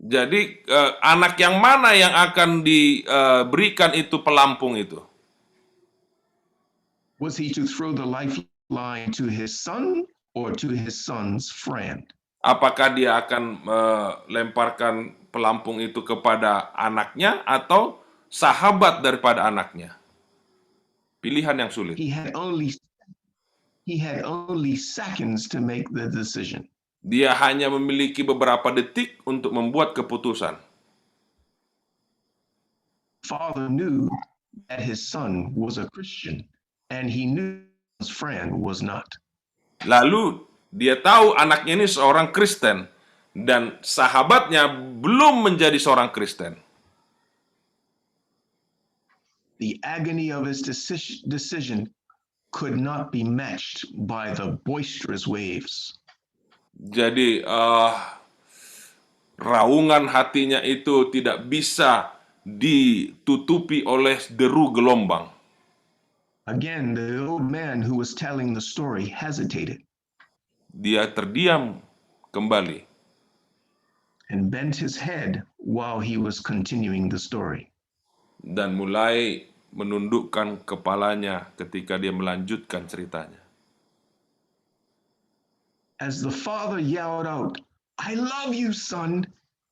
S1: Jadi anak yang mana yang akan diberikan itu pelampung itu?
S3: Was he to throw the lifeline to his son or to his son's friend?
S1: Apakah dia akan melemparkan pelampung itu kepada anaknya atau sahabat daripada anaknya? Pilihan yang sulit.
S3: He had only seconds to make the decision.
S1: Dia hanya memiliki beberapa detik untuk membuat keputusan.
S3: Father knew that his son was a Christian, and he knew his friend was not.
S1: Lalu dia tahu anaknya ini seorang Kristen dan sahabatnya belum menjadi seorang Kristen.
S3: The agony of his decision could not be matched by the boisterous waves.
S1: Jadi raungan hatinya itu tidak bisa ditutupi oleh deru gelombang.
S3: Again, the old man who was telling the story hesitated
S1: Dia terdiam kembali
S3: and bent his head while he was continuing the story.
S1: dan mulai menundukkan kepalanya ketika dia melanjutkan ceritanya.
S3: As the father yelled out, "I love you, son,"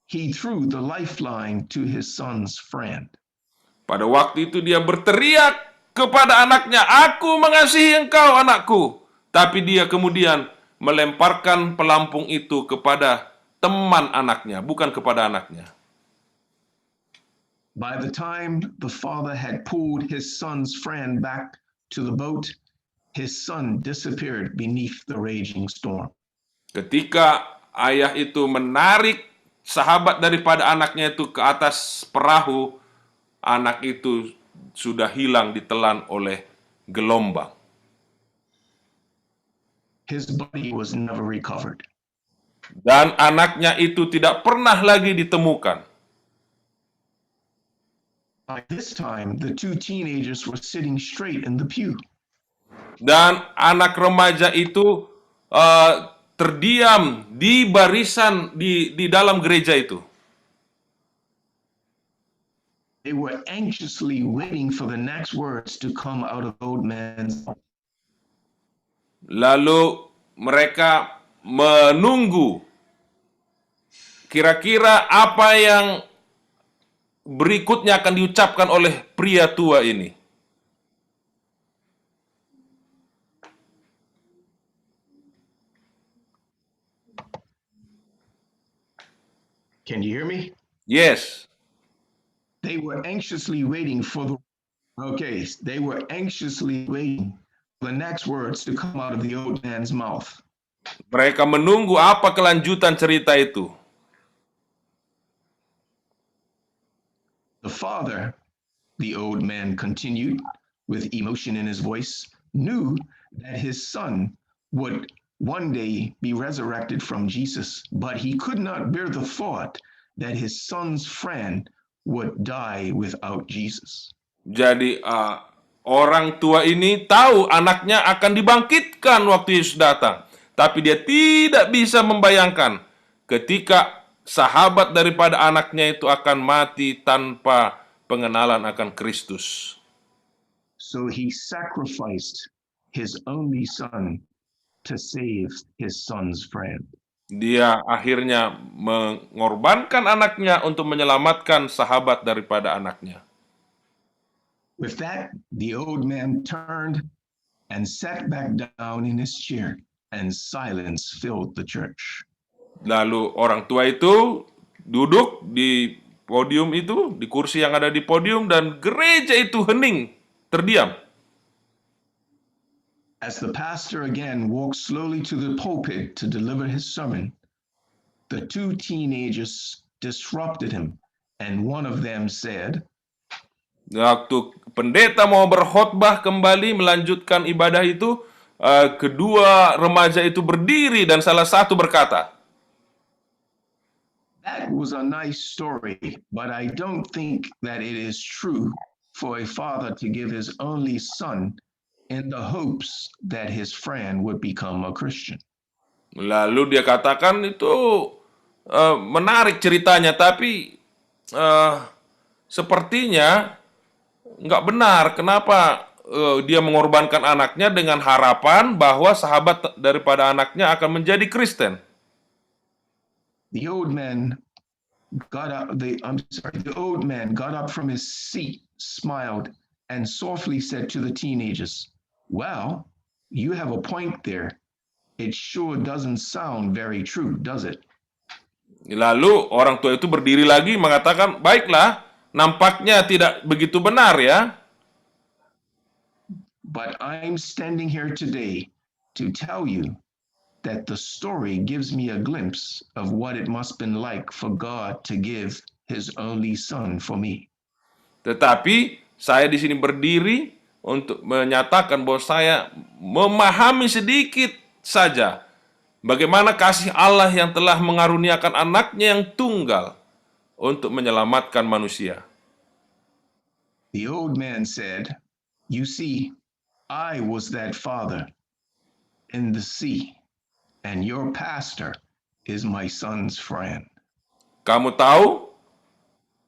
S3: he threw the lifeline to his son's friend.
S1: Pada waktu itu dia berteriak kepada anaknya, "Aku mengasihi engkau, anakku." Tapi dia kemudian melemparkan pelampung itu kepada teman anaknya, bukan kepada anaknya.
S3: By the time the father had pulled his son's friend back to the boat, his son disappeared beneath the raging storm.
S1: Ketika ayah itu menarik sahabat daripada anaknya itu ke atas perahu, anak itu sudah hilang ditelan oleh gelombang.
S3: His body was never recovered.
S1: Dan anaknya itu tidak pernah lagi ditemukan.
S3: By this time, the two teenagers were sitting straight in the pew.
S1: Dan anak remaja itu terdiam di barisan di dalam gereja itu.
S3: They were anxiously waiting for the next words to come out of the old man's mouth.
S1: Lalu mereka menunggu kira-kira apa yang berikutnya akan diucapkan oleh pria tua ini.
S3: Can you hear me?
S1: Yes.
S3: They were anxiously waiting for the they were anxiously waiting for the next words to come out of the old man's mouth.
S1: Mereka menunggu apa kelanjutan cerita itu.
S3: The father, the old man continued with emotion in his voice, knew that his son would one day be resurrected from Jesus, but he could not bear the thought that his son's friend would die without Jesus.
S1: Jadi orang tua ini tahu anaknya akan dibangkitkan waktu Yesus datang. Tapi dia tidak bisa membayangkan ketika sahabat daripada anaknya itu akan mati tanpa pengenalan akan Kristus.
S3: So he sacrificed his only son to save his son's friend.
S1: Dia akhirnya mengorbankan anaknya untuk menyelamatkan sahabat daripada anaknya.
S3: With that, the old man turned and sat back down in his chair, and silence filled the church.
S1: Lalu orang tua itu duduk di podium itu, di kursi yang ada di podium, dan gereja itu hening, terdiam.
S3: As the pastor again walked slowly to the pulpit to deliver his sermon, the two teenagers disrupted him, and one of them said,
S1: Waktu pendeta mau berkhotbah kembali melanjutkan ibadah itu, kedua remaja itu berdiri dan salah satu berkata,
S3: "That was a nice story, but I don't think that it is true for a father to give his only son in the hopes that his friend would become a Christian."
S1: Lalu dia katakan itu menarik ceritanya, tapi sepertinya nggak benar. Kenapa dia mengorbankan anaknya dengan harapan bahwa sahabat daripada anaknya akan menjadi Kristen?
S3: The old man got up. The old man got up from his seat, smiled, and softly said to the teenagers, "Well, you have a point there. It sure doesn't sound very true, does it?"
S1: Lalu orang tua itu berdiri lagi mengatakan, baiklah, nampaknya tidak begitu benar ya.
S3: But I'm standing here today to tell you that the story gives me a glimpse of what it must have been like for God to give his only son for me.
S1: Tetapi saya di sini berdiri untuk menyatakan bahwa saya memahami sedikit saja bagaimana kasih Allah yang telah mengaruniakan anaknya yang tunggal untuk menyelamatkan manusia.
S3: The old man said, "You see, I was that father in the sea, and your pastor is my son's friend."
S1: Kamu tahu,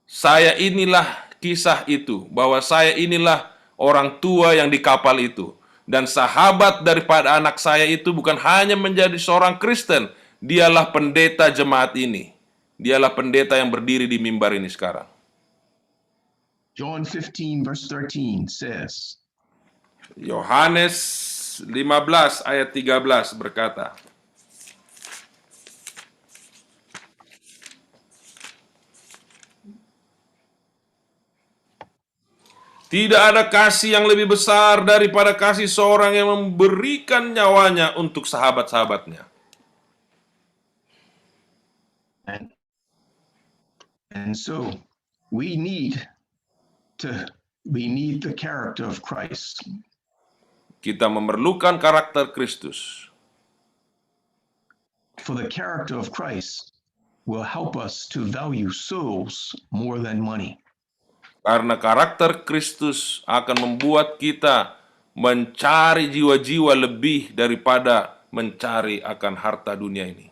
S1: saya inilah kisah itu, bahwa saya inilah orang tua yang di kapal itu. Dan sahabat daripada anak saya itu bukan hanya menjadi seorang Kristen, dialah pendeta jemaat ini. Dialah pendeta yang berdiri di mimbar ini sekarang.
S3: John 15 verse 13 says,
S1: Yohanes 15 ayat 13 berkata, tidak ada kasih yang lebih besar daripada kasih seorang yang memberikan nyawanya untuk sahabat-sahabatnya.
S3: and so we need We need the character of Christ.
S1: Kita memerlukan karakter Kristus.
S3: For the character of Christ will help us to value souls more than money.
S1: Karena karakter Kristus akan membuat kita mencari jiwa-jiwa lebih daripada mencari akan harta dunia ini.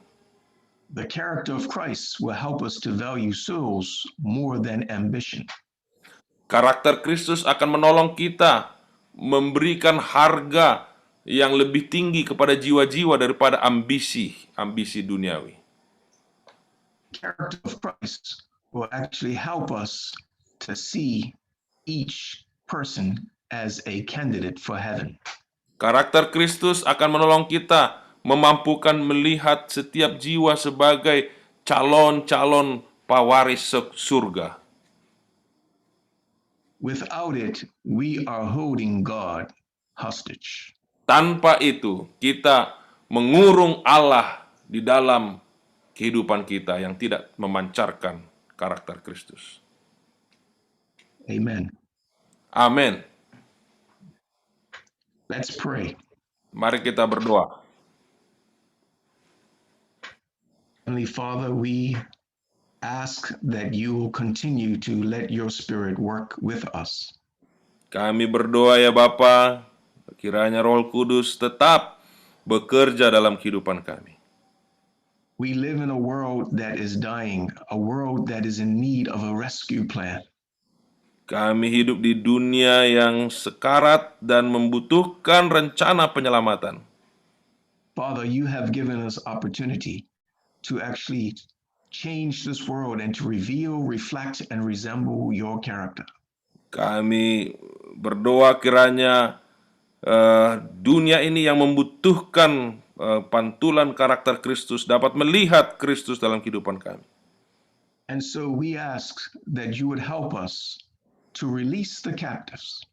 S3: The character of Christ will help us to value souls more than ambition.
S1: Karakter Kristus akan menolong kita memberikan harga yang lebih tinggi kepada jiwa-jiwa daripada ambisi duniawi.
S3: Character of Christ will actually help us to see each person as a candidate for heaven.
S1: Karakter Kristus akan menolong kita memampukan melihat setiap jiwa sebagai calon-calon pewaris surga.
S3: Without it, we are holding God hostage.
S1: Tanpa itu, kita mengurung Allah di dalam kehidupan kita yang tidak memancarkan karakter Kristus.
S3: Amen.
S1: Amin.
S3: Let's pray.
S1: Mari kita berdoa.
S3: Heavenly Father, we ask that you will continue to let your Spirit work with us.
S1: Kami berdoa ya Bapa, kiranya Roh Kudus tetap bekerja dalam kehidupan kami.
S3: We live in a world that is dying, a world that is in need of a rescue plan.
S1: Kami hidup di dunia yang sekarat dan membutuhkan rencana penyelamatan.
S3: Father, you have given us opportunity to actually change this world and to reveal, reflect, and resemble your character.
S1: Kami berdoa kiranya dunia ini yang membutuhkan pantulan karakter Kristus dapat melihat Kristus dalam kehidupan kami.
S3: And so we ask that you would help us to release the captives,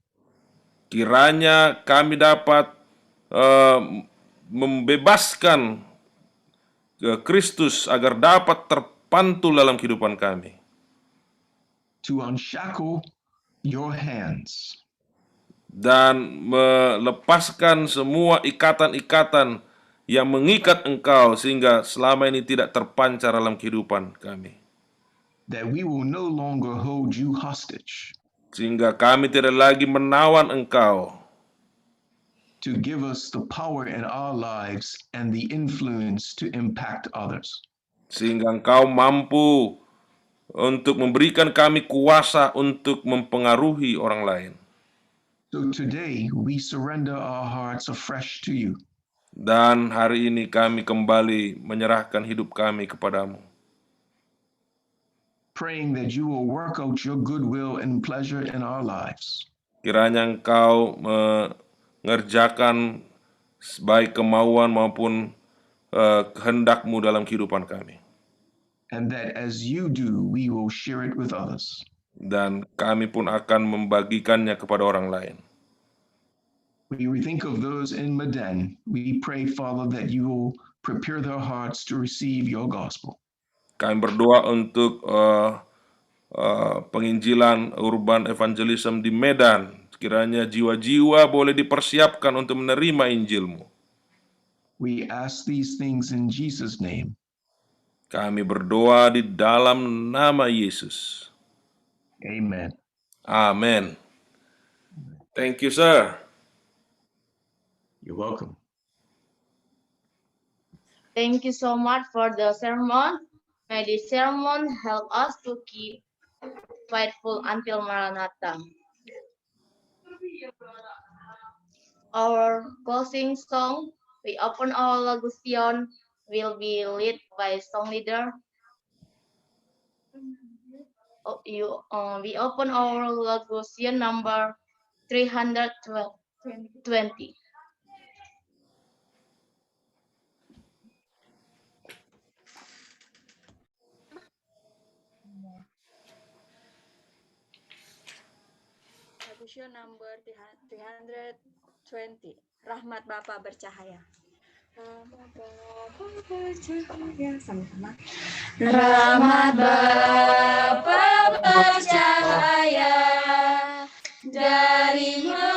S1: Kiranya kami dapat membebaskan Kristus agar dapat terpantul dalam kehidupan kami.
S3: to unshackle your hands,
S1: Dan melepaskan semua ikatan-ikatan yang mengikat engkau sehingga selama ini tidak terpancar dalam kehidupan kami.
S3: that we will no longer hold you hostage,
S1: Sehingga kami tidak lagi menawan engkau,
S3: to give us the power in our lives and the influence to impact others.
S1: sehingga engkau mampu untuk memberikan kami kuasa untuk mempengaruhi orang lain.
S3: So today we surrender our hearts afresh to you.
S1: Dan hari ini kami kembali menyerahkan hidup kami kepadamu,
S3: Praying that you will work out your goodwill and pleasure in our lives.
S1: kiranya engkau mengerjakan baik kemauan maupun kehendakmu dalam kehidupan kami.
S3: And that as you do, we will share it with others.
S1: Dan kami pun akan membagikannya kepada orang lain.
S3: We think of those in Medan. We pray, Father, that you will prepare their hearts to receive your gospel.
S1: Kami berdoa untuk penginjilan urban evangelism di Medan. Kiranya jiwa-jiwa boleh dipersiapkan untuk menerima Injilmu.
S3: We ask these things in Jesus' name.
S1: Kami berdoa di dalam nama Yesus.
S3: Amen.
S1: Amin. Thank you, sir.
S3: You're welcome.
S2: Thank you so much for the sermon. May this sermon help us to keep faithful until Maranatha. Our closing song, We Open Our Lagu Sion, will be led by song leader. We open our Lagu Sion number 320.
S6: Lagu Sion number 320. Rahmat Bapa bercahaya. Rahmat Bapa bercahaya, sama-sama. Rahmat Bapa bercahaya
S7: Mari